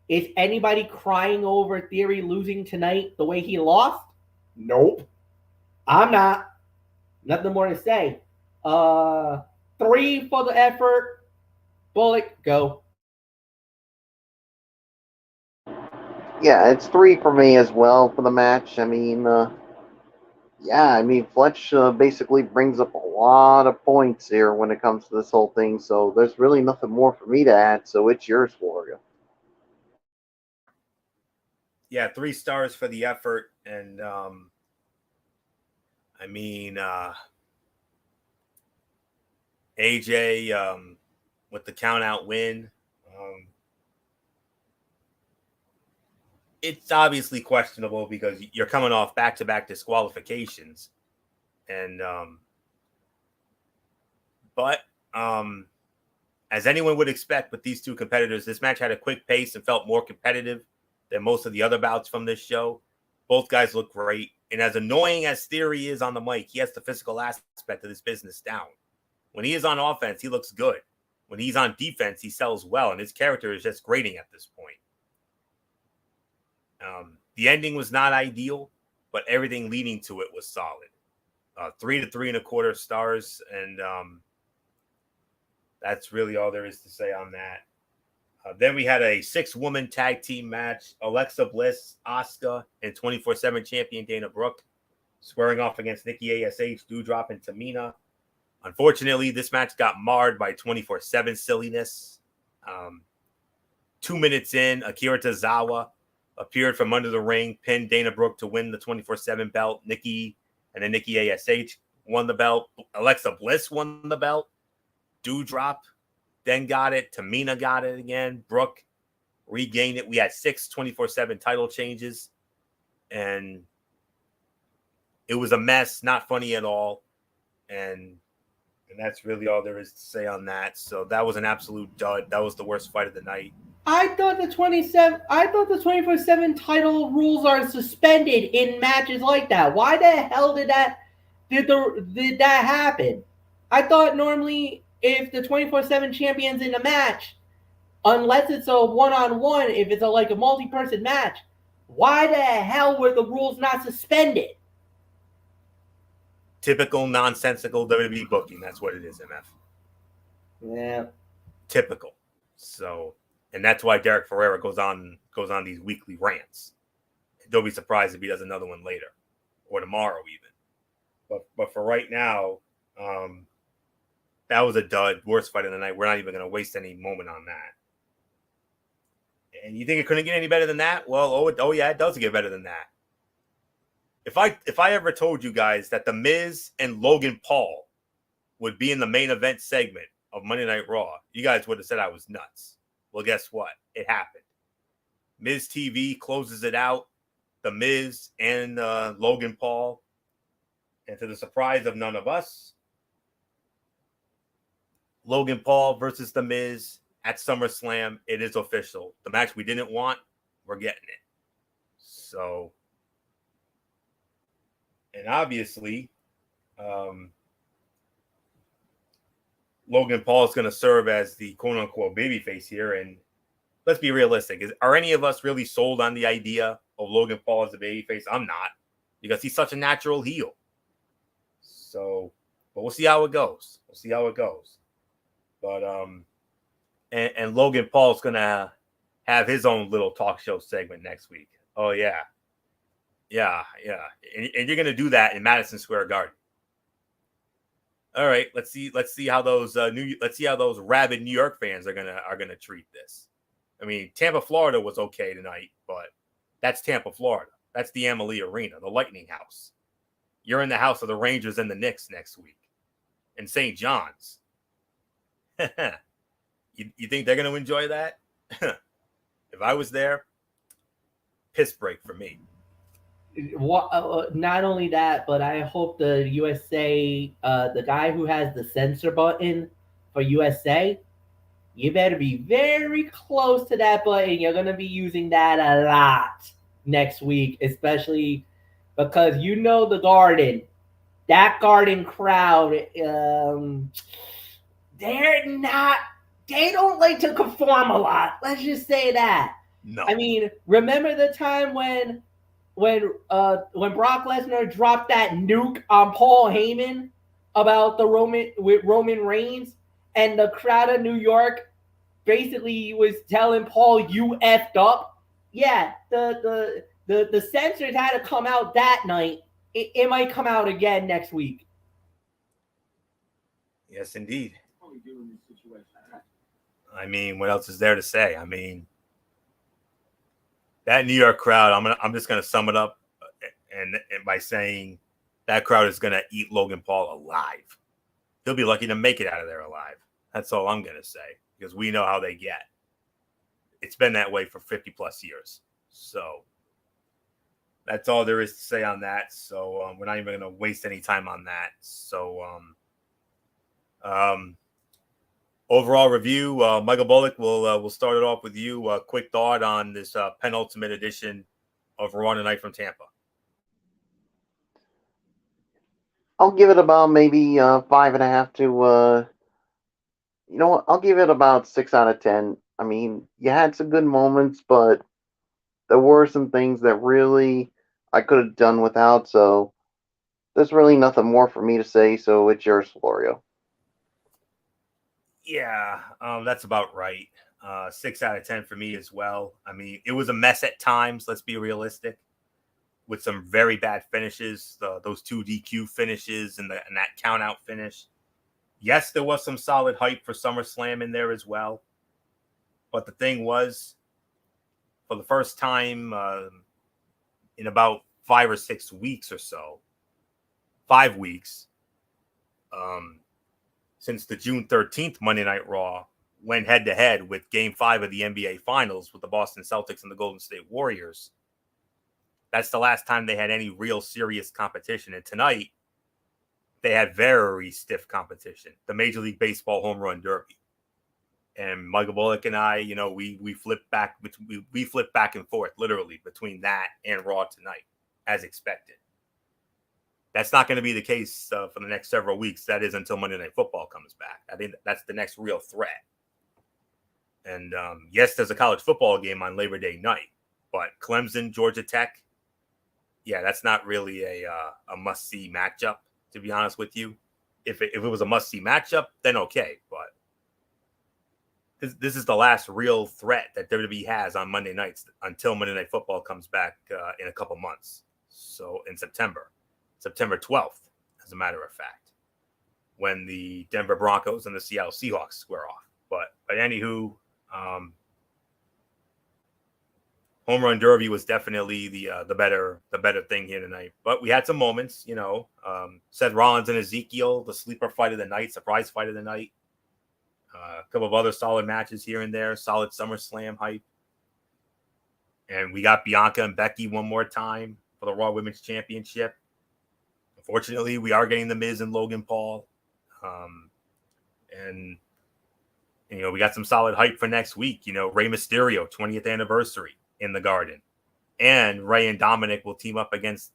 is anybody crying over Theory losing tonight the way he lost? Nope. I'm not. Nothing more to say. 3 for the effort. Bullock, go. Yeah, it's 3 for me as well for the match. I mean, Fletch basically brings up a lot of points here when it comes to this whole thing, so there's really nothing more for me to add, so it's yours, Florida. Yeah, 3 stars for the effort, and AJ with the count out win. It's obviously questionable because you're coming off back-to-back disqualifications, and but as anyone would expect with these two competitors, this match had a quick pace and felt more competitive than most of the other bouts from this show. Both guys look great, and as annoying as Theory is on the mic, he has the physical aspect of this business down. When he is on offense, he looks good. When he's on defense, he sells well, and his character is just grating at this point. The ending was not ideal, but everything leading to it was solid. 3 to 3.25 stars, and that's really all there is to say on that. Then we had a 6-woman tag team match. Alexa Bliss, Asuka, and 24/7 champion Dana Brooke squaring off against Nikki ASH, Doudrop, and Tamina. Unfortunately, this match got marred by 24/7 silliness. 2 minutes in, Akira Tozawa appeared from under the ring, pinned Dana Brooke to win the 24/7 belt. Nikki and then Nikki ASH won the belt. Alexa Bliss won the belt. Doudrop then got it. Tamina got it again. Brooke regained it. We had 6 24/7 title changes, and it was a mess. Not funny at all, and that's really all there is to say on that. So that was an absolute dud. That was the worst fight of the night. I thought the 24/7 title rules are suspended in matches like that. Why the hell did that happen? I thought normally if the 24/7 champion's in a match, unless it's a one-on-one, if it's like a multi-person match, why the hell were the rules not suspended? Typical nonsensical WWE booking. That's what it is, MF. Yeah. Typical. So, and that's why Derek Ferreira goes on these weekly rants. Don't be surprised if he does another one later or tomorrow even. But for right now, that was a dud. Worst fight of the night. We're not even going to waste any moment on that. And you think it couldn't get any better than that? Well, oh yeah, it does get better than that. If I ever told you guys that The Miz and Logan Paul would be in the main event segment of Monday Night Raw, you guys would have said I was nuts. Well, guess what? It happened. Miz TV closes it out. The Miz and Logan Paul. And to the surprise of none of us, Logan Paul versus The Miz at SummerSlam. It is official. The match we didn't want, we're getting it. So, and obviously, Logan Paul is going to serve as the quote-unquote babyface here. And let's be realistic. Are any of us really sold on the idea of Logan Paul as a babyface? I'm not, because he's such a natural heel. So, but we'll see how it goes. But and Logan Paul's gonna have his own little talk show segment next week. Oh yeah. And you're gonna do that in Madison Square Garden. All right, let's see how those rabid New York fans are gonna treat this. I mean, Tampa, Florida was okay tonight, but that's Tampa, Florida. That's the Amalie Arena, the Lightning House. You're in the house of the Rangers and the Knicks next week, in St. John's. You think they're going to enjoy that? If I was there, piss break for me. Not only that, but I hope the USA, the guy who has the censor button for USA, you better be very close to that button. You're gonna be using that a lot next week, especially because you know the Garden, that Garden crowd, they're not. They don't like to conform a lot. Let's just say that. No. I mean, remember the time when Brock Lesnar dropped that nuke on Paul Heyman about the Roman Reigns, and the crowd of New York basically was telling Paul, "You effed up." Yeah, the censors had to come out that night. It might come out again next week. Yes, indeed. I mean, what else is there to say? I mean, that New York crowd. I'm just gonna sum it up, and by saying that crowd is gonna eat Logan Paul alive. He'll be lucky to make it out of there alive. That's all I'm gonna say, because we know how they get. It's been that way for 50 plus years. So that's all there is to say on that. So we're not even gonna waste any time on that. So overall review, Michael Bullock, we'll start it off with you. A quick thought on this penultimate edition of Raw Tonight from Tampa. I'll give it about maybe 5.5 to. You know what? I'll give it about 6 out of 10. I mean, you had some good moments, but there were some things that really I could have done without. So there's really nothing more for me to say. So it's yours, Florio. Yeah, that's about right. 6 out of 10 for me as well. I mean, it was a mess at times. Let's be realistic. With some very bad finishes, those 2 DQ finishes and that count out finish. Yes, there was some solid hype for SummerSlam in there as well. But the thing was, for the first time in about 5 or 6 weeks or so, 5 weeks, since the June 13th Monday Night Raw went head-to-head with Game 5 of the NBA Finals with the Boston Celtics and the Golden State Warriors, that's the last time they had any real serious competition. And tonight, they had very stiff competition, the Major League Baseball Home Run Derby. And Michael Bullock and I, we flipped back and forth literally between that and Raw tonight, as expected. That's not going to be the case for the next several weeks. That is until Monday Night Football comes back. I think that's the next real threat. And yes, there's a college football game on Labor Day night, but Clemson, Georgia Tech, yeah, that's not really a must-see matchup, to be honest with you. If it was a must-see matchup, then okay. But this is the last real threat that WWE has on Monday nights until Monday Night Football comes back in a couple months. So in September 12th, as a matter of fact, when the Denver Broncos and the Seattle Seahawks square off. But anywho, Home Run Derby was definitely the better thing here tonight. But we had some moments, Seth Rollins and Ezekiel, the sleeper fight of the night, surprise fight of the night. A couple of other solid matches here and there, solid SummerSlam hype. And we got Bianca and Becky one more time for the Raw Women's Championship. Unfortunately, we are getting The Miz and Logan Paul. And we got some solid hype for next week. Rey Mysterio, 20th anniversary in the Garden. And Rey and Dominic will team up against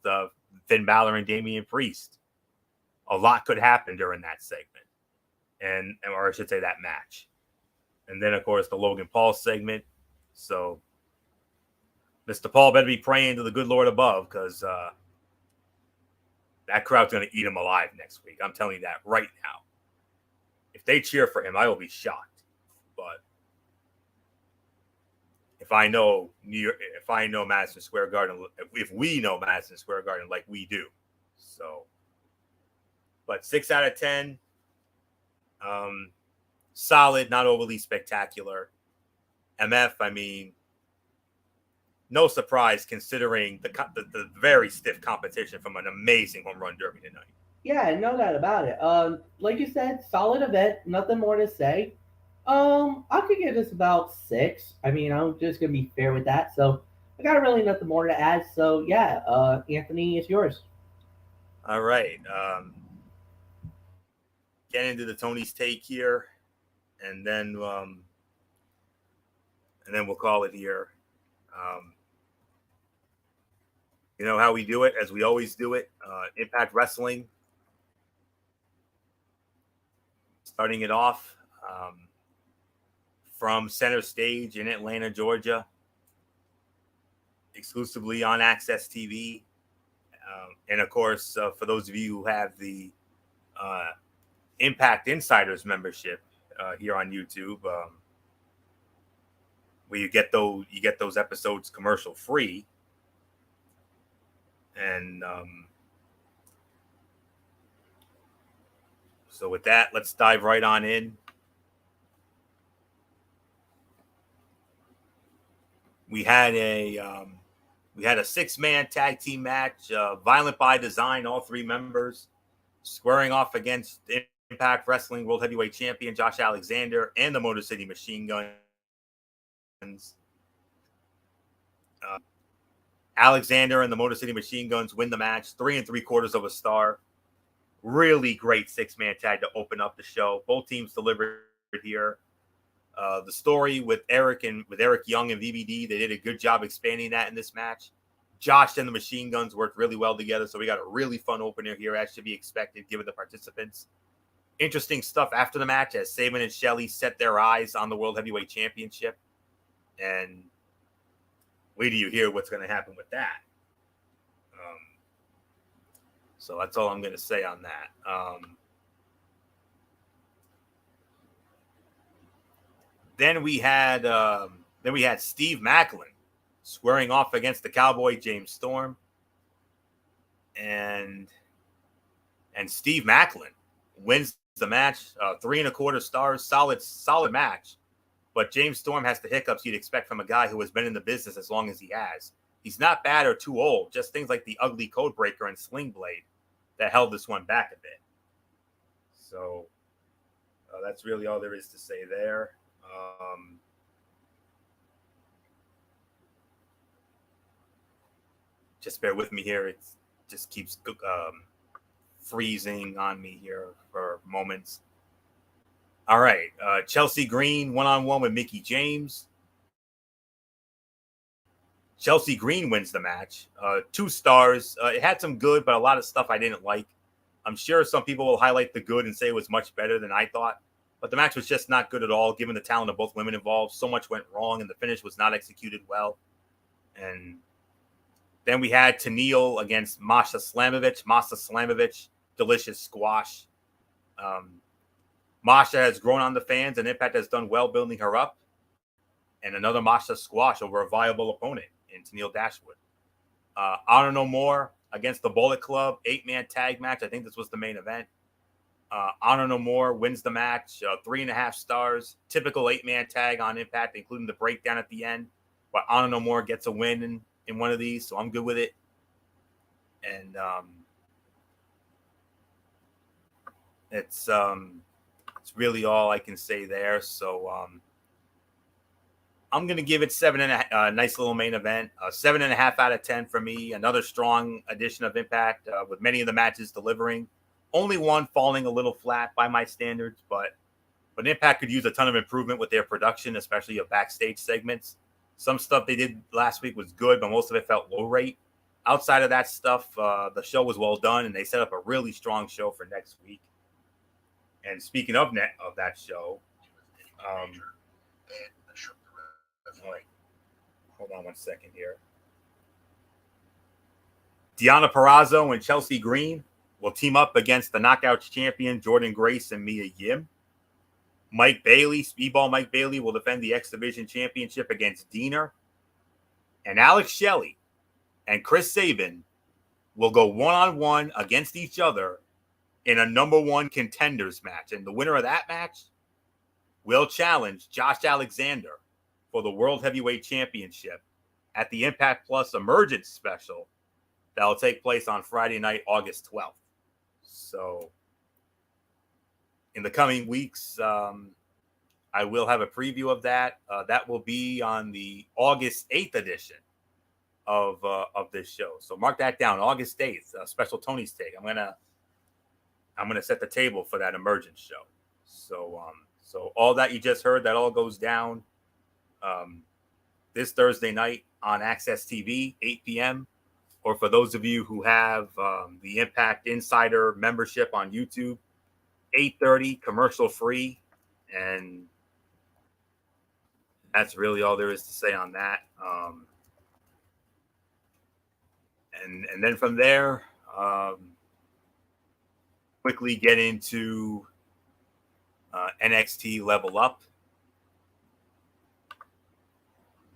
Finn Balor and Damian Priest. A lot could happen during that segment. Or I should say that match. And then, of course, the Logan Paul segment. So, Mr. Paul better be praying to the good Lord above, because that crowd's going to eat him alive next week. I'm telling you that right now. If they cheer for him, I will be shocked. But if I know Madison Square Garden, if we know Madison Square Garden like we do. So, but 6 out of 10. Solid, not overly spectacular. MF, I mean, no surprise considering the very stiff competition from an amazing Home Run Derby tonight. Yeah, no doubt about it. Like you said, solid event. Nothing more to say. I could give this about 6. I mean, I'm just gonna be fair with that. So I got really nothing more to add. So yeah, Anthony, it's yours. All right. Get into the Tony's take here, and then we'll call it here. You know how we do it, as we always do it. Impact Wrestling, starting it off from Center Stage in Atlanta, Georgia, exclusively on Access TV. And of course, for those of you who have the Impact Insiders membership here on YouTube, where you get those episodes commercial free. And so with that, let's dive right on in. We had a 6-man tag team match, Violent by Design, all 3 members squaring off against Impact Wrestling World Heavyweight Champion Josh Alexander and the Motor City Machine Guns. Alexander and the Motor City Machine Guns win the match, 3 3/4 of a star. Really great 6-man tag to open up the show. Both teams delivered here. The story with Eric Young and VBD, they did a good job expanding that in this match. Josh and the Machine Guns worked really well together, so we got a really fun opener here, as should be expected given the participants. Interesting stuff after the match as Sabin and Shelley set their eyes on the World Heavyweight Championship. And wait till you hear what's going to happen with that. So that's all I'm going to say on that. Then we had Steve Macklin squaring off against the Cowboy James Storm, and Steve Macklin wins the match, 3 1/4 stars, solid match. But James Storm has the hiccups you'd expect from a guy who has been in the business as long as he has. He's not bad or too old, just things like the ugly code breaker and sling blade that held this one back a bit. So that's really all there is to say there. Just bear with me here. It just keeps freezing on me here for moments. All right. Chelsea Green one-on-one with Mickie James. Chelsea Green wins the match. 2 stars. It had some good, but a lot of stuff I didn't like. I'm sure some people will highlight the good and say it was much better than I thought. But the match was just not good at all, given the talent of both women involved. So much went wrong, and the finish was not executed well. And then we had Tenille against Masha Slamovich. Delicious squash. Masha has grown on the fans, and Impact has done well building her up. And another Masha squash over a viable opponent in Tenille Dashwood. Honor No More against the Bullet Club, 8-man tag match. I think this was the main event. Honor No More wins the match, 3 1/2 stars. Typical 8-man tag on Impact, including the breakdown at the end. But Honor No More gets a win in one of these, so I'm good with it. And it's really all I can say there. So I'm going to give it 7.5. Nice little main event. 7.5 out of 10 for me. Another strong addition of Impact with many of the matches delivering. Only one falling a little flat by my standards, but Impact could use a ton of improvement with their production, especially of backstage segments. Some stuff they did last week was good, but most of it felt low rate. Outside of that stuff, the show was well done, and they set up a really strong show for next week. And speaking of that show, hold on one second here. Deonna Purrazzo and Chelsea Green will team up against the Knockouts champion Jordynne Grace and Mia Yim. Speedball Mike Bailey, will defend the X Division Championship against Diener. And Alex Shelley and Chris Sabin will go one-on-one against each other in a number 1 contenders match. And the winner of that match will challenge Josh Alexander for the World Heavyweight Championship at the Impact Plus Emergence Special that will take place on Friday night, August 12th. So in the coming weeks, I will have a preview of that. That will be on the August 8th edition of this show. So mark that down. August 8th, special Tony's Take. I'm gonna set the table for that emergence show. So all that you just heard, that all goes down this Thursday night on Access TV, 8 p.m. Or for those of you who have the Impact Insider membership on YouTube, 8:30, commercial free, and that's really all there is to say on that. And then from there, quickly get into NXT Level Up,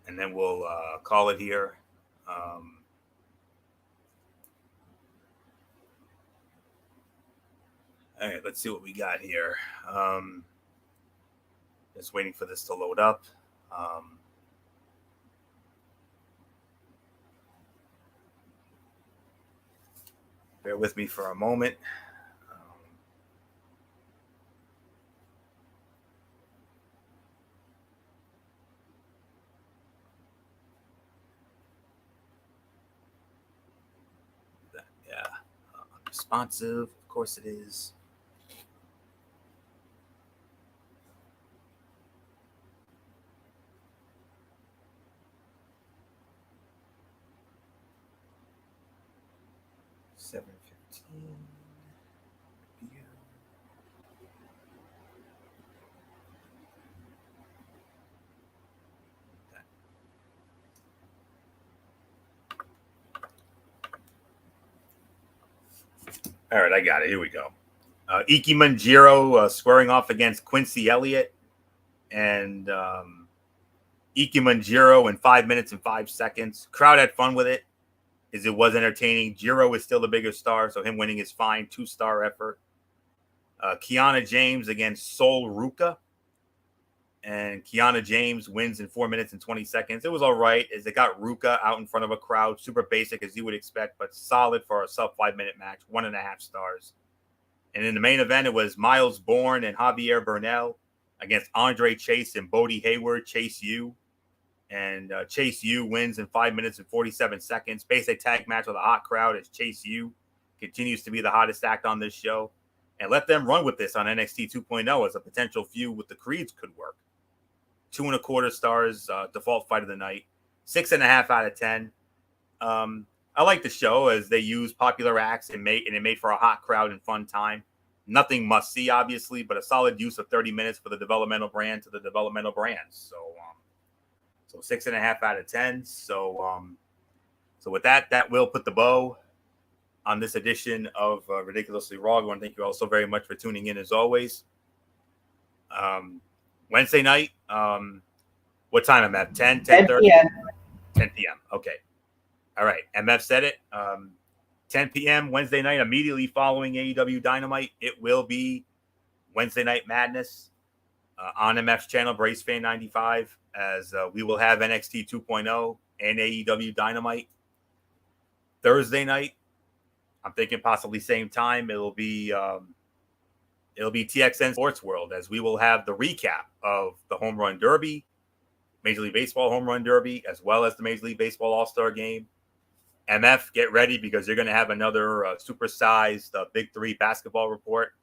and then we'll call it here. All right, let's see what we got here. Just waiting for this to load up. Bear with me for a moment. Responsive, of course it is. All right, I got it. Here we go. Ike Manjiro squaring off against Quincy Elliott. And Ike Manjiro in 5 minutes and 5 seconds. Crowd had fun with it, as it was entertaining. Jiro is still the bigger star, so him winning is fine. 2-star effort. Kiana James against Sol Ruka. And Kiana James wins in 4 minutes and 20 seconds. It was all right, as it got Ruka out in front of a crowd. Super basic, as you would expect, but solid for a sub 5 minute match. 1.5 stars. And in the main event, it was Miles Bourne and Javier Bernal against Andre Chase and Bodie Hayward. Chase U. And Chase U wins in 5 minutes and 47 seconds. Basic tag match with a hot crowd, as Chase U continues to be the hottest act on this show. And let them run with this on NXT 2.0 as a potential feud with the Creeds could work. 2.25 stars, default fight of the night. 6.5 out of 10. I like the show, as they use popular acts and it made for a hot crowd and fun time. Nothing must see, obviously, but a solid use of 30 minutes for the developmental brand to the developmental brands. So 6.5 out of 10. So with that will put the bow on this edition of Ridiculously Raw. I want to thank you all so very much for tuning in, as always. Wednesday night, what time am I at? 10:30? p.m. 10 p.m. Okay. All right. MF said it. 10 p.m. Wednesday night, immediately following AEW Dynamite. It will be Wednesday Night Madness on MF's channel, Brace Fan 95, as we will have NXT 2.0 and AEW Dynamite. Thursday night, I'm thinking possibly same time. It'll be TXN Sports World, as we will have the recap of the Home Run Derby, Major League Baseball Home Run Derby, as well as the Major League Baseball All-Star Game. MF, get ready, because you're going to have another supersized Big 3 basketball report.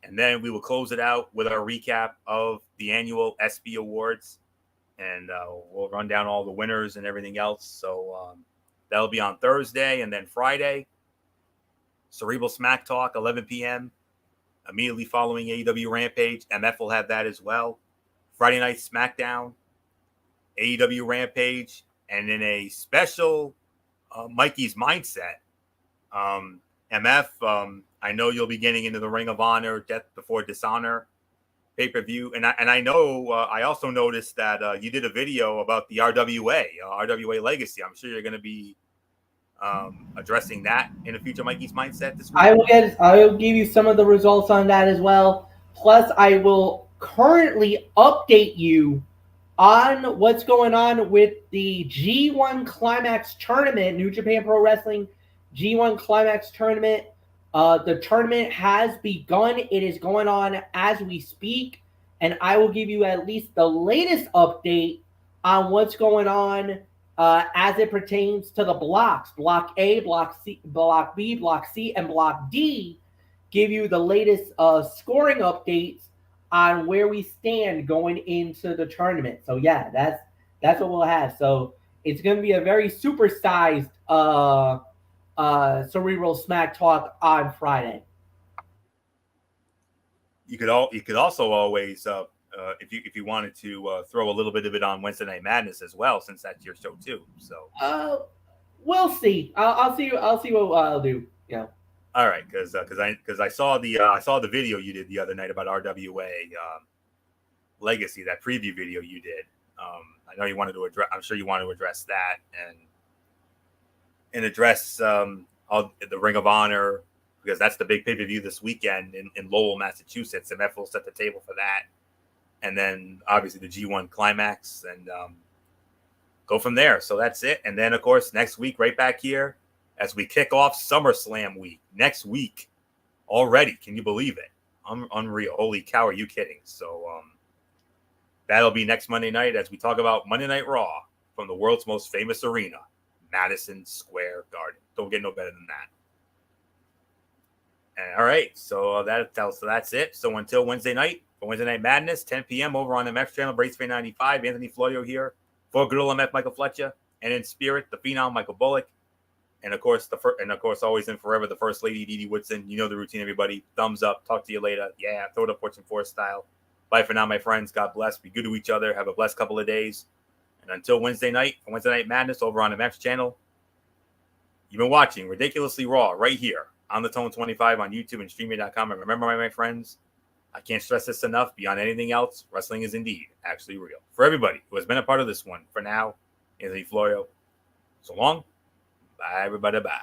And then we will close it out with our recap of the annual SB Awards. And we'll run down all the winners and everything else. So that'll be on Thursday. And then Friday, Cerebral Smack Talk, 11 p.m., immediately following AEW Rampage. MF will have that as well. Friday Night SmackDown, AEW Rampage, and in a special Mikey's Mindset, MF, I know you'll be getting into the Ring of Honor, Death Before Dishonor pay-per-view. And I know, I also noticed that you did a video about the RWA Legacy. I'm sure you're going to be addressing that in a future Mikey's Mindset this week. I will give you some of the results on that as well. Plus, I will currently update you on what's going on with the G1 Climax Tournament, New Japan Pro Wrestling G1 Climax Tournament. The tournament has begun. It is going on as we speak, and I will give you at least the latest update on what's going on as it pertains to the blocks. Block A, Block C, Block B, Block C, and Block D give you the latest scoring updates on where we stand going into the tournament. So yeah, that's what we'll have. So it's going to be a very supersized Cerebral Smack Talk on Friday. You could also always if you wanted to throw a little bit of it on Wednesday Night Madness as well, since that's your show too. So we'll see. I'll see what I'll do. Yeah. All right, because I saw the video you did the other night about RWA Legacy, that preview video you did. I know you wanted to address. I'm sure you wanted to address that and address all the Ring of Honor, because that's the big pay-per-view this weekend in Lowell, Massachusetts, and MF will set the table for that. And then obviously the G1 Climax, and go from there. So that's it. And then of course next week, right back here as we kick off SummerSlam week next week already. Can you believe it? Unreal. Holy cow, are you kidding? So that'll be next Monday night as we talk about Monday Night Raw from the world's most famous arena, Madison Square Garden. Don't get no better than that. And all right, so that's it. So until Wednesday night, for Wednesday Night Madness, 10 p.m. over on the MF channel, Braceface 95, Anthony Florio here for Gorilla MF Michael Fletcher, and in spirit, the Phenom Michael Bullock, and of course always and forever the First Lady Dee Dee Woodson. You know the routine, everybody. Thumbs up. Talk to you later. Yeah, throw it up Fortune 4 style. Bye for now, my friends. God bless. Be good to each other. Have a blessed couple of days. And until Wednesday night, for Wednesday Night Madness over on the MF channel, you've been watching Ridiculously Raw right here on the Tone 25 on YouTube and streaming.com. And remember, my friends, I can't stress this enough. Beyond anything else, wrestling is indeed actually real. For everybody who has been a part of this one, for now, Anthony Florio, so long. Bye, everybody. Bye.